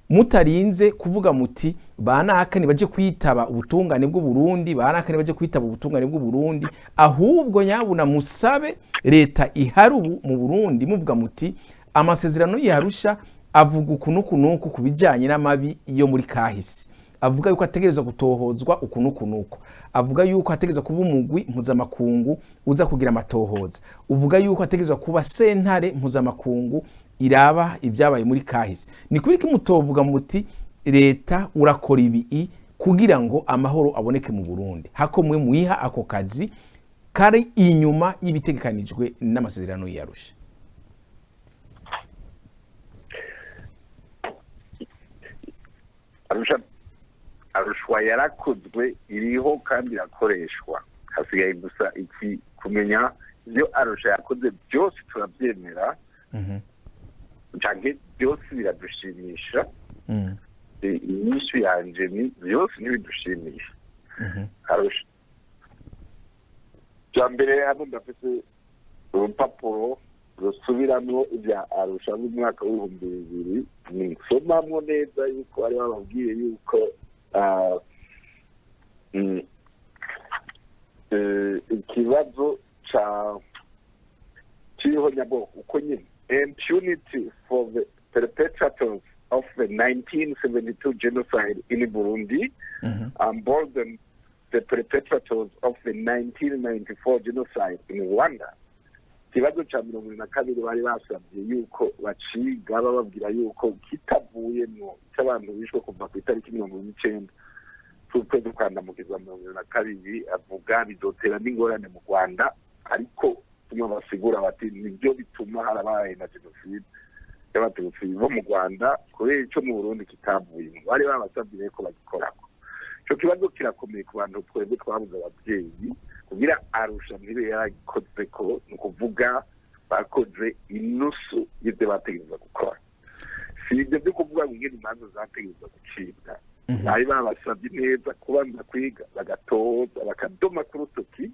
mutarinze kuvuga muti banaka ni baje kwitaba ubutungane bw'u Burundi banaka ni baje kwitaba ubutungane bw'u Burundi ahubwo nyabuna musabe leta ihari mu Burundi muvuga muti amasezerano yarusha avuga ukunukunuku kubijanye n'amabi yo muri kahise avuga yuko ategerezwa gutohozwa ukunukunuku avuga yuko ategerezwa kuba umugwi mpuzamakungu uza kugira amatohoza uvuga yuko ategerezwa kuba sentare mpuzamakungu iraba ibyabaye muri kahise ni kuri ki mutovuga muti leta urakora ibi kugira ngo amahoro aboneke mu Burundi hako mwe muyiha ako kazi kari inyuma y'ibitegekanijwe n'amasezerano yarusha arushwa yarakozwe iriho kandi irakoreshwa hasigaye gusa iki kumenya ibyo arusha yakoze byose turabyemera canke byose biradushimisha inyishu yanje ni byose ntibidushimisha arusha bya mbere hano ndafise urupapuro rusubiramwo ibya arusha mu mwaka w'ibihumbi bibiri nsomamwo neza yuko bari bababwiye yuko ikibazo kiriho nyabwoko uko nyine impunity for the perpetrators of the 1972 genocide in Burundi, emboldened the perpetrators of the 1994 genocide in Rwanda. Ikibazo ca 2022 bari basabye yuko baciga bababwira yuko kitavuyemo cy'abantu bishwe kuva ku itariki 19 z'ukwezi kwa Ndamukiza 2022 avuga bizotera n'ingorane mu Rwanda, ariko tumwe basigura bati nibyo bituma harabaye na genocide y'abatutsi bo mu Rwanda kubera ico mu Burundi kitavuyemo. Bari babasabye ko bagikorako. Ico kibazo kirakomeye ku bantu twebwe twabuze ababyeyi kugira Arusha ntibe yarikoze ko nukuvuga bakoze inusu y'ibyo bategereza gukora. Si ibyo byo kuvuga ngo ngene imanza zategereza gucibwa, bari babasabye neza kubanza kwiga bagatoza bakadoma ku rutoki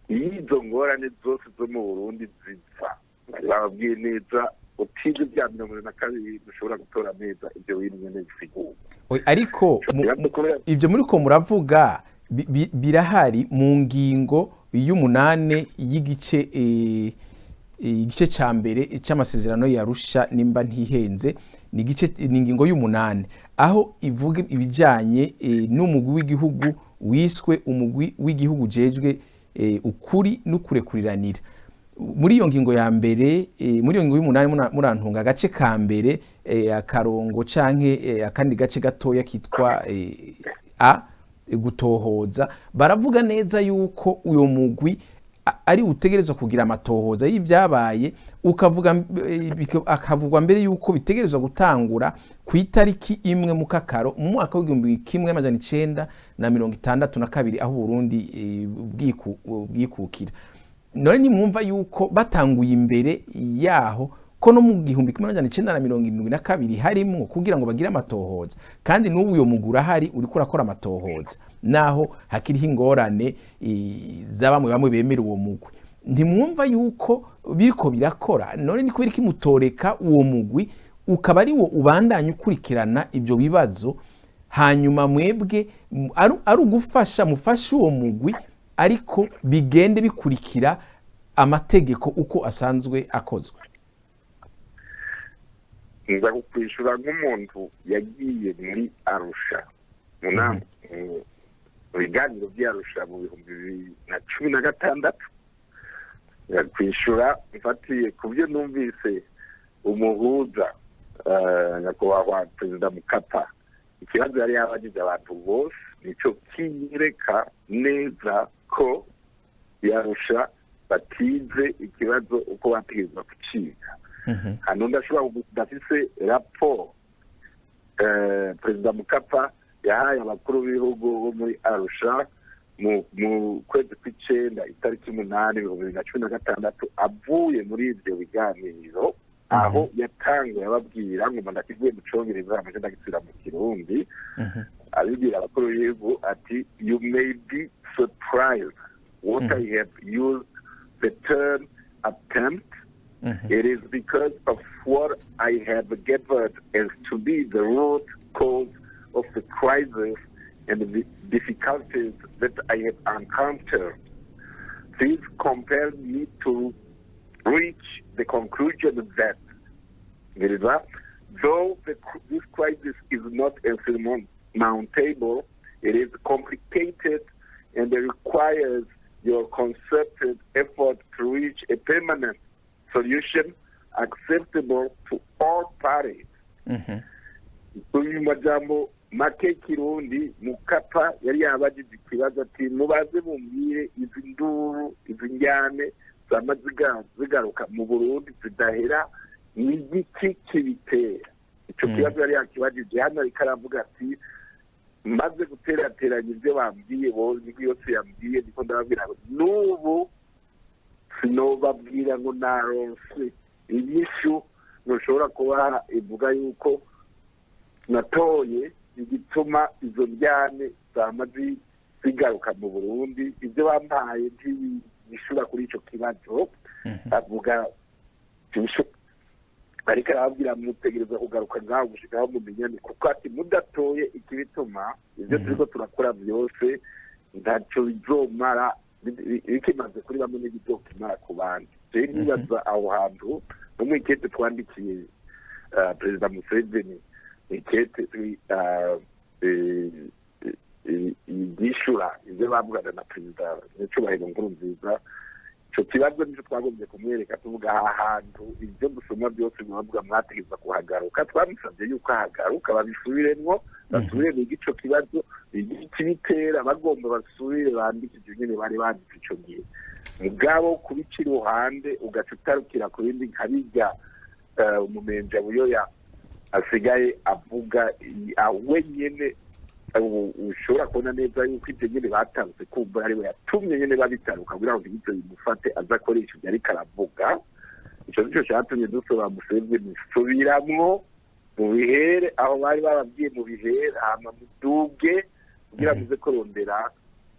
izo ngorane zose zo mu Burundi ziva. Bari bababwiye neza utize bya 2022 dushobora gutora neza ibyo bintu neza figura. Ariko ibyo muri ko muravuga birahari mu ngingo y'umunane y'igice igice ca mbere cy'amasezerano yarusha nimba ntihenze ni ingingo y'umunane aho ivuga ibijanye n'umugwi w'igihugu wiswe umugwi w'igihugu jejwe ukuri n'ukurekuriranira. Muri iyo ngingo ya mbere muri iyo ngingo y'umunane murantunga agace ka mbere akarongo canke akandi gace gatoya kitwa a gutohoza, baravuga neza yuko uyo mugwi ari utegerezwa kugira amatohoza y'ivyabaye, akavugwa mbere yuko bitegerezwa gutangura ku itariki imwe mu kakaro mu mwaka w'1962 aho Burundi bwikukira. None nimwumva yuko batanguye imbere yaho ko no mu 1972 harimo kugira ngo bagire amatohoza, kandi n'ubu uyo mugura hari uri kurakora amatohoza naho hakiriho ingorane bamwe bemera uwo mugwi. Ntimwumva yuko biriko birakora, none ni kubera kimutoreka uwo mugwi ukaba ari wo ubandanya ukurikirana ibyo bibazo, hanyuma mwebwe ari ugufasha mufashe uwo mugwi ariko bigende bikurikira amategeko uko asanzwe akozwe. Nza kukwishura nk'umuntu yagiye muri Arusha mu biganiro by'Arusha mu 2016, yakwishura mfatiye ku byo numvise umuhuza nyakubahwa Perezida Mkapa. Ikibazo yari yabagize abantu bose nico kiyereka neza ko Yarusha batize ikibazo uko bategezwa kuciga. Hano ndashobora kudafise raporo Perezida Mkapa yahaye abakuru b'ibihugu bo muri Arusha mu kwezi kw'icenda itariki 8 2016 avuye muri ivyo biganiro, aho yatanguye ababwira ngo ndakiguye mu Congereza amaje ndagisira mu Kirundi, abibwira abakuru b'ibihugu ati you may be surprised what I have used the term attempt. It is because of what I have gathered as to be the root cause of the crisis and the difficulties that I have encountered. This compelled me to reach the conclusion that though this crisis is not insurmountable, it is complicated and it requires your concerted effort to reach a permanent solution acceptable to all parties. Uyu majambo make Kirundi Mukapa yari yabagize ikibazo ati mubaze mumbwire izi nduru izi njyane zigaruka mu Burundi zidahera n'igiki kibitera. Ico kibazo yari yakibagije hano ikaravuga ati maze guterateranya ibyo bambwiye bose yose yambwiye niko ndababwira n'ubu sinobabwira ngo naronse inyishu ntushobora kuba ivuga yuko natoye igituma izo njyane zamaze zigaruka mu Burundi. Ibyo bampaye ntibishura kuri ico kibazo, avuga ariko arababwira mutegereza kugaruka ngaho gushikaho mumenyane, kuko ati mudatoye ikibituma ibyo turiko turakora byose ntaco bizomara, bikimaze kuri bamwe n'ibizokimara ku bandi. Rero nibaza aho hantu no mu ikete twandikiye Perezida Museveni, ikete yishura ibyo bavugana na perezida Nyacubahiro Nkurunziza. Icyo kibazo nicyo twagombye kumwereka, tuvuga aha hantu ibyo dusoma byose mwavuga mwategeza kuhagaruka, twamusabye yuko ahagaruka babisubiremwo, basubire mu gico kibazo ikibitera, bagomba basubire bandike ibyo nyine bari banditse icyo gihe. Mugabo kubica iruhande ugaca utarukira ku bindi nka bijya umumenja buyoya asigaye avuga wenyine, ushobora kubona neza yuko ibyo nyine batanze kumva ariwe yatumye nyine babitaruka kugira ngo ibyo bimufate aza akoresha ibyo ariko aravuga. Icyo nicyo cyatumye dusaba Museveni subiramwo mu bihere aho bari bababwiye mu bihere, hama muduge kugira muze kurondera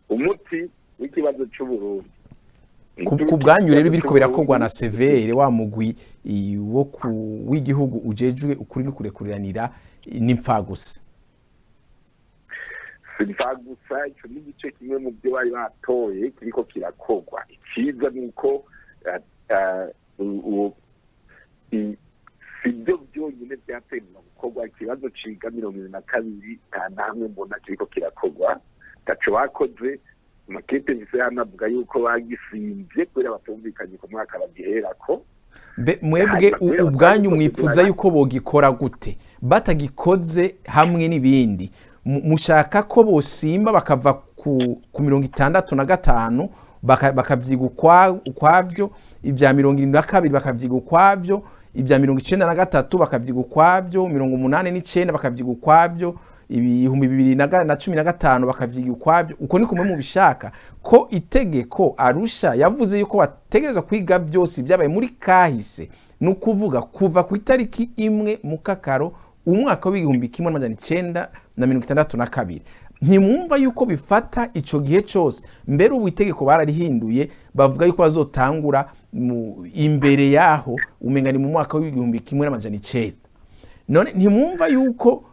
umuti w'ikibazo cy'Uburundi. Ku bwanyu rero biriko birakorwa na severe wa mugwi w'igihugu ujejwe ukuri no kurekuriranira n'impfagusa. Gusa icyo ni igice kimwe mu byo bari batoye kiriko kirakorwa. Icyiza ni uko si byo byonyine byategura gukorwa. Ikibazo ciga 2022 nta namwe mbona kiriko kirakorwa, taco bakoze. Makete bise hanavuga yuko bagisinze kubera batumvikanye ku mwaka bagiherako. Mwebwe ubwanyu mwipfuza yuko bogikora gute batagikoze hamwe n'ibindi? Mushaka ko bosimba bakava ku 65 bakavyiga ukwavyo, ibya 72 bakavyiga ukwavyo, ibya 93 bakavyiga ukwavyo, 89 bakavyiga ukwavyo, 2015 bakavyiga ukwavyo? Uko ni kumwe mu bishaka ko itegeko Arusha yavuze yuko bategereza kwiga byose byabaye muri kahise, nukuvuga kuva ku itariki imwe mu Kakaro umwaka w'1962. Ntimwumva yuko bifata ico gihe cyose? Mbere ubu itegeko bararihinduye, bavuga yuko bazotangura imbere yaho umenga ni mu mwaka w'1900. None ntimwumva yuko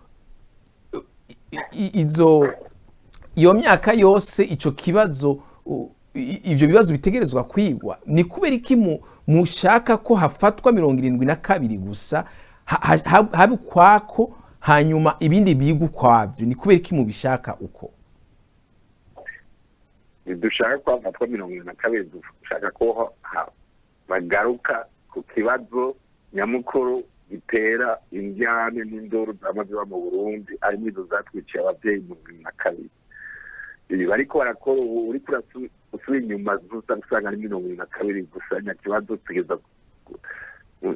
iyo myaka yose ico kibazo ivyo bibazo bitegerezwa kwigwa? Ni kubera iki mushaka ko hafatwa 72 gusa habi kwako hanyuma ibindi bigu kwavyo? Ni kubera iki mubishaka uko? Dushaka ko hafatwa 72, dushaka ko bagaruka ku kibazo nyamukuru gitera indyane n'indoro z'amaziba mu Burundi, ari nizo zatwiciye abavyeyi mu 2022. Ibi bariko barakora ubu uri kurasubira inyuma usanga ari 72 gusa. Nyakibazo tugeza mu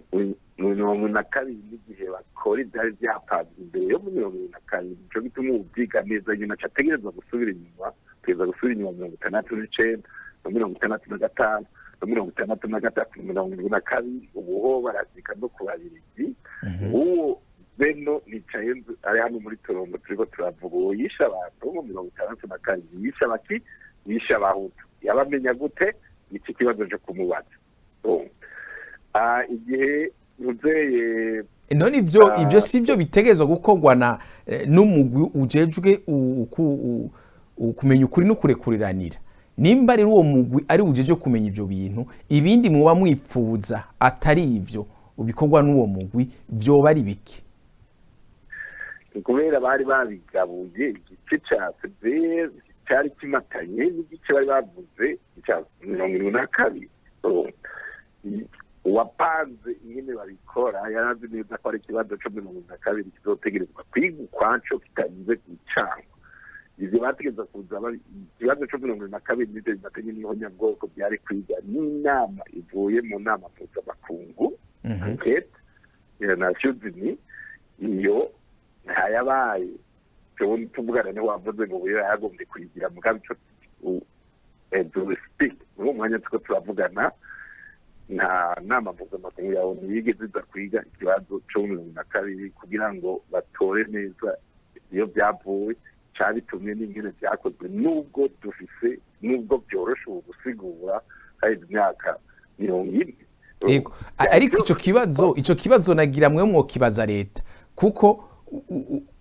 2022 n'igihe bakora ibyari byapanzwe imbere yo mu 2022. Nico gituma ubyiga neza nyuma cyategerezwa gusubira inyuma, tugeza gusubira inyuma mu 69 no 65 no 63 72. Ubuho barazika no kubabirigi. Uwo beno nicaye ari hano muri Toronto turiko turavuga uwo yisha abantu mu 62, yisha baki, yisha abahutu. Yabamenya gute? Iki kibazo cyo kumubaza. Igihe nuzeye none ibyo sivyo bitegerezwa gukorwa na n'umugwi ujejwe kumenya ukuri no kurekuriranira. Nimba ari uwo mugwi ari ujeje kumenya ivyo bintu, ibindi muba mwipfuza atari ivyo ubikorwa n'uwo mugwi byo bari biki? Kubera bari babigabuye igice cya severe cyari kimatanye n'igice bari bavuze cya 72. Uwapanze ingene babikora yarazi neza ko ari ikibazo cyo 72 kizotegerezwa kwiga ukwaco kitagize gucanga. Ivyo bategeza kuza ikibazo cyo 72 n'ibyo bimatanye niho nyabwoko byari kwiga n'inama ivuye mu nama mpuzamakungu enquete ya Nations Unies. Iyo ntayabaye cyo tuvugana ne wavuze ngo bira yagombye kuyigira mugabe cyo to speak mu mwanya tuko turavugana nta nama mpuzamakungu yawo yigeze iza kwiga ikibazo cyo 72 kugira ngo batore neza iyo byavuye cyabitumye n'ingene byakozwe, nubwo dufise nubwo byoroshe gusigura kandi imyaka 40. Ariko ico kibazo nagira mwe mwokibaza leta, kuko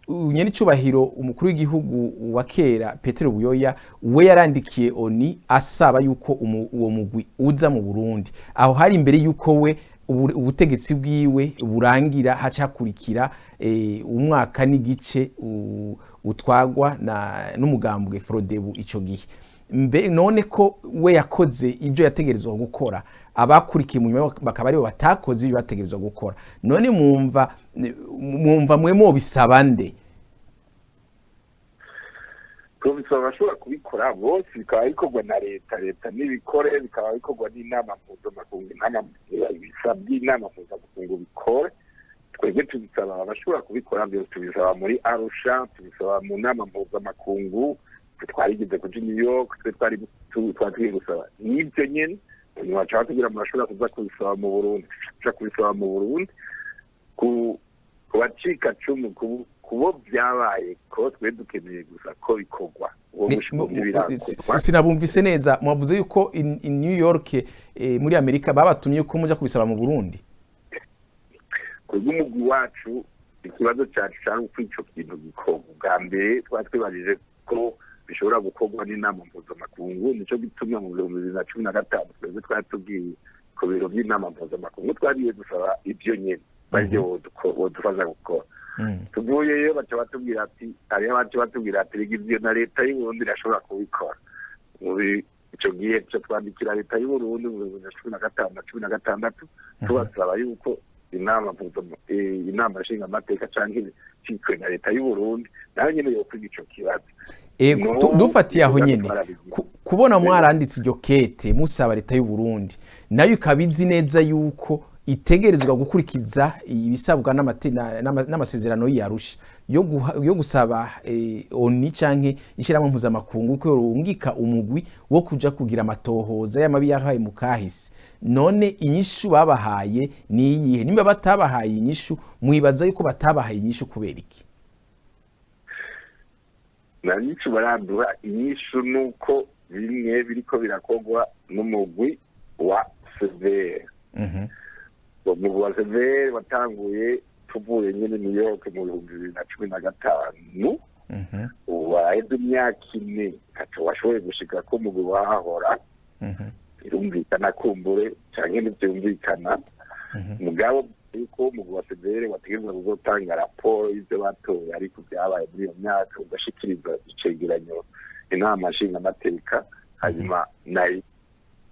nyene cyubahiro umukuru w'igihugu wa kera Petero Buyoya we yarandikiye ONU asaba yuko uwo mugwi uza mu Burundi. Aho hari imbere yuko we ubutegetsi bwiwe burangira hacakurikira umwaka n'igice utwagwa n'umugambwe Frodebu ico gihe. None ko we yakoze ibyo yategerezwa gukora, abakurikiye mu nyuma bakaba aribo batakoze ibyo bategerezwa gukora, none mwumva mwe bisaba nde? Kubisaba bashobora kubikora bose, bikaba bikorwa na leta n'ibikore, bikaba bikorwa n'inama mpuzamakungu, bisabye inama mpuzamakungu bikore. Twebwe tubisaba abashobora kubikora, byose tubisaba muri Arusha, tubisaba mu nama mpuzamakungu, twarigeze kuja New York, twari gusaba n'ibyo nyene. Nyuma cyangwa kugira ngo bashobora kuza kubisaba mu Burundi, kubisaba mu Burundi ku bacika cumu kubo byabaye ko twe dukeneye gusa ko bikorwa. Sinabumvise neza, mwavuze yuko in New York muri Amerika babatumye ko muja kubisaba mu Burundi. Umugwi wacu ikibazo cyacu cyari ukwico kintu gikorwa. Bwa mbere twatwibarije ko bishobora gukorwa n'inama mpuzamakungu, nico gitumye mu 2015 twebwe twatubwiye ku biro by'inama mpuzamakungu twariye gusaba ibyo nyene baryo dufaza gukora. Tuvuyeyo baca batubwira ati ibyo na leta y'u Burundi irashobora kubikora. Muri ico gihe cyo twandikira leta y'u Burundi mu 2015-16 tubasaba yuko inama nshinga amateka canke cikwe na leta y'u Burundi nayo nyene yo kwiga ico kibazo. Dufatiye aho nyene kubona mwaranditse iryo kete musaba leta y'u Burundi nayo ikabizi neza yuko itegerezwa gukurikiza ibisabwa n'amasezerano y'Arusha yo gusaba ONU canke ishiramwe mpuzamakungu ko yorungika umugwi wo kuja kugira amatohoza y'amabi yahaye mu kahise. None inyishu babahaye ni iyihe? Nimba batabahaye inyishu, mwibaza yuko batabahaye inyishu kubera iki? Na nyishu barandura inyishu nuko bimwe biriko birakogwa n'umugwi wa severe. Umugwi wa severe watanguye tuvuye nyene New York mu 2015. Waheze imyaka 4 kato washoboye gushika ko umugwi wahahora. Irumvikana kumbure canke ntivyumvikana. Mugabo yuko umugwi wa severe wategerezwa kuzotanga raporo y'ivyo batoye ariko byabaye muri iyo myaka, ugashikiriza icegeranyo inama nshinga amateka. Hanyuma nayo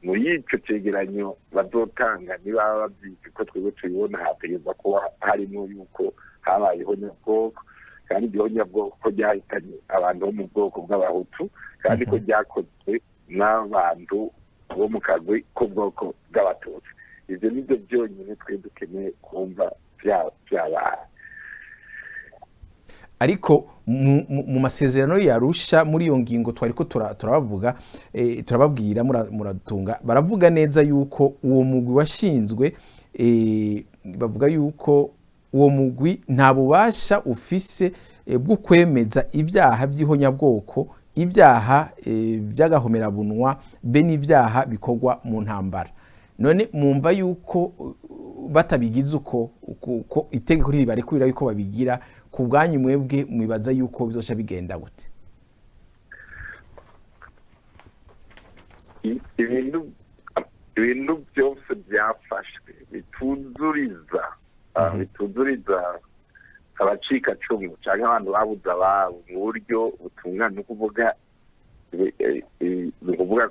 muri ico cegeranyo bazotanga niba babyize ko twebwe tubibona hategerezwa kuba harimo yuko habayeho nyabwoko, kandi iryo nyabwoko ko ryahitanye abantu bo mu bwoko bw'abahutu, kandi ko ryakozwe n'abantu bo mu kagwi k'ubwoko bw'abatutsi. Ivyo nivyo byonyine twe dukeneye kumva vyabaye. Ariko mu masezerano y'Arusha muri iyo ngingo twariko turabavuga turababwira muratunga baravuga neza yuko uwo mugwi washinzwe bavuga yuko uwo mugwi nta bubasha ufise bwo kwemeza ibyaha by'ihonyabwoko, ibyaha by'agahomerabunwa be n'ibyaha bikorwa mu ntambara. None mwumva yuko batabigize uko itegeko ribarekurira yuko babigira, ku bwanyu mwebwe mwibaza yuko bizoca bigenda gute? Ibintu byose byafashwe bituzuriza abacika cumu canke abantu babuze ababo mu buryo butungana, no kuvuga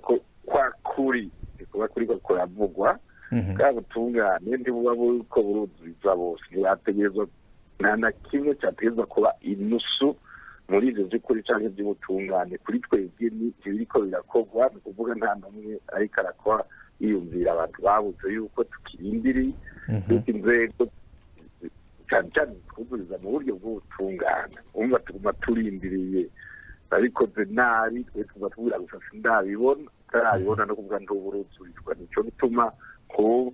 ko kwa kuri kuba kuri ko kuravugwa bwa butungane ntibuba buko buruzuriza bose. Ntibategerezwa nta na kimwe cyategerezwa kuba inusu muri ivyo vy'ukuri canke vy'ubutungane. Kuri twebwe ntibiriko birakorwa, ni kuvuga nta n'umwe ariko arakora yiyumvira abantu babuze yuko tukirindiriye yuko inzego cyane cyane twuzuriza mu buryo bw'ubutungane. Umva tuguma turindiriye babikoze nabi, twe tuba tubwira gusa sindabibona, utarabibona no kuvuga ntuburuzurizwa. Nico gituma ku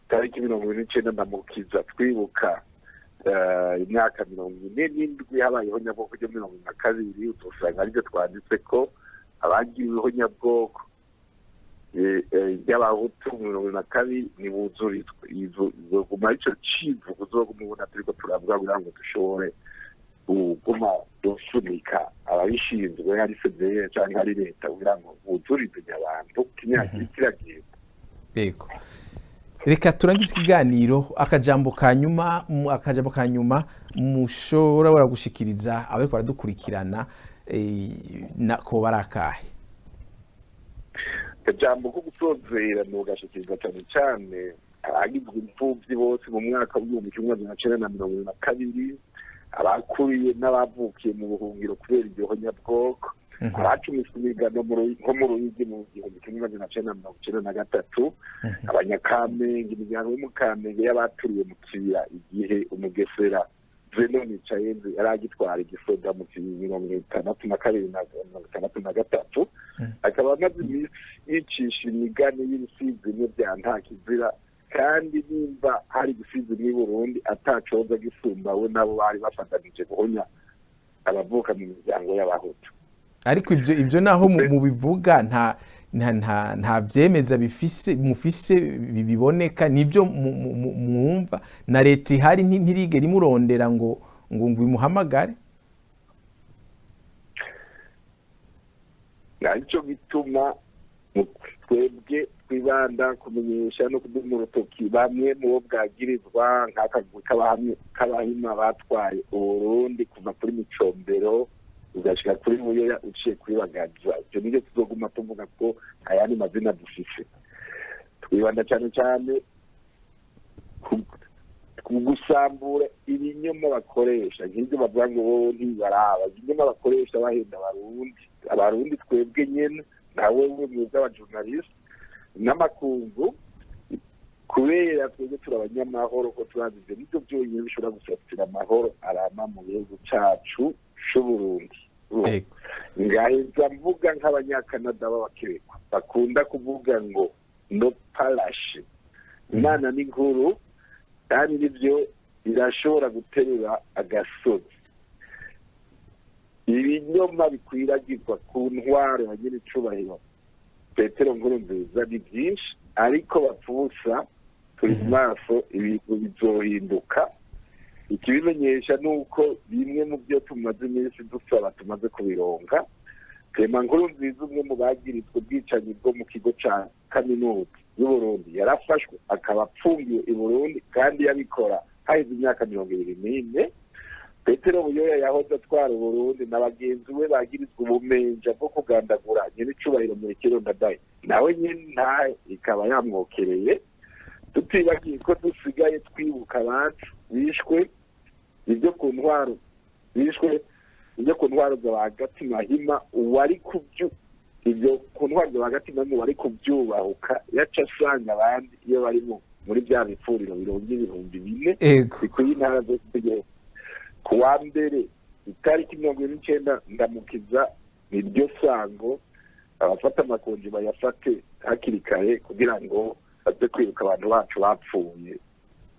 tariki 29 ndamukiza twibuka imyaka 47 habayeho nyabwoko ryo 2022, utosanga aribyo twanditse ko abagiriweho nyabwoko y'abahutu 2022 nibuzurizwa. Izoguma ico civugo uzoguma ubona turiko turavuga kugira ngo dushobore kuguma dusunika ababishinzwe, hari severe canke hari leta kugira ngo buzurize abantu imyaka ikiragenda. Yego. reka turangize ikiganiro akajambo ka nyuma mushobora gushikiriza abariko baradukurikirana ko barakahe. Akajambo ko gusozera nugashikiriza cyane cyane abagizwe imfuvyi bose mu mwaka w'1992 abakuriye n'abavukiye mu buhungiro kubera iryo nyabwoko abacumiswe imigano nko mu Ruyigi mu 1993 abanyakamenge imiryango yo mu Kamenge y'abaturiye mu kibira igihe umugesera Zenon Chayenzi yaragitwara igisoda mu 1962 akaba amaze iminsi yicisha imigani y'ibisizi bya ntakizira kandi nimba hari igisizi muri Burundi atacoza gisumba we nabo bari bafatanije guhonya abavuka mu miryango y'abahutu. Ariko ibyo naho mubivuga nta vyemeza mufise biboneka nibyo mwumva na leta ihari ntirigera imurondera ngo imuhamagare. Nicyo bituma twebwe twibanda kumenyesha no kuduma urutoki bamwe mu bo bwagirizwa nk'akagwi k'abahima batwaye Uburundi kuva kuri Micombero ugashika kuri Buyoya uciye kuri Bagaza. Ibyo nibyo tuzoguma tuvuga ko ayandi mazina dufise. Twibanda cyane cyane gusambura ibinyoma bakoresha nk'ibyo bavuga ngo bo ntibaraba ibinyoma bakoresha bahenda abarundi twebwe nyene nawe mwiza abajournaliste n'amakungu kubera twebwe turabanyamahoro ko turazize nibyo byonyine bishobora gusatira amahoro arama mu gihugu cacu c'Uburundi. Ngaheza mvuga nk'abanyakanada b'abakerekwa bakunda kuvuga ngo no parashe imana n'inkuru kandi nibyo birashobora guterura agasozi. Ibinyoma bikwiragirwa ku ntwaro ya nyir'icubahiro Petero Nkurunziza ni byinshi ariko bapfusa turi maso ibintu bizohinduka. Ikibimenyesha nuko bimwe mu byo tumaze iminsi dusaba tumaze kubironga. Clement Nkurunziza umwe mu bagirizwe ubwicanyi bwo mu kigo ca kaminuza y'Uburundi yarafashwe akaba apfungiwe i Burundi kandi yabikora haheze imyaka 24. Petero Buyoya yahoze atwara Burundi na bagenzi we bagirizwe ubumenja bwo kugandagura nyir'icubahiro Melchior Ndadaye nawe nyine ikaba yamwokereye. Tutibagiye ko dusigaye twibuka abacu bishwe ibyo ku ntwaro za hagati Mahima uwari kubyo ibyo ku ntwaro za hagati Mahima uwari kubyubahuka yaca asanga abandi iyo bari muri bya bipfuriro birongo ibihumbi 4 bikuye intara zose z'igihugu. Kuwa mbere itariki 29 ndamukiza niryo sango abafata amakonji bayafate hakiri kare kugira ngo baze kwibuka abantu bacu bapfuye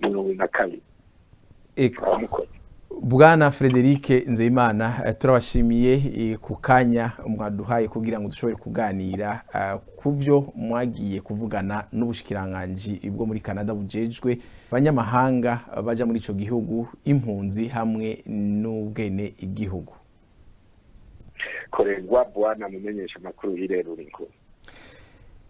mu 2022. Bwana Frederic Nzeyimana turabashimiye ku kanya mwaduhaye kugira ngo dushobore kuganira kuvyo mwagiye kuvugana n'ubushikiranganje bwo muri Canada bujejwe abanyamahanga baja muri ico gihugu impunzi hamwe n'ubwene igihugu. Korerwa bwana mumenyesha makuru hirero rinko.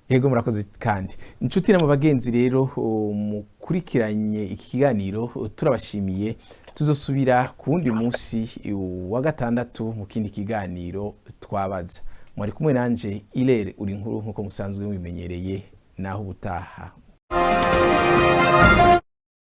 Yego murakoze kandi inshuti na bagenzi rero mukurikiranye iki kiganiro turabashimiye. Tuzosubira ku wundi munsi wa gatandatu mu kindi kiganiro twabaza. Mwari kumwe nanje Ilere uri nkuru nkuko musanzwe mubimenyereye naho ubutaha.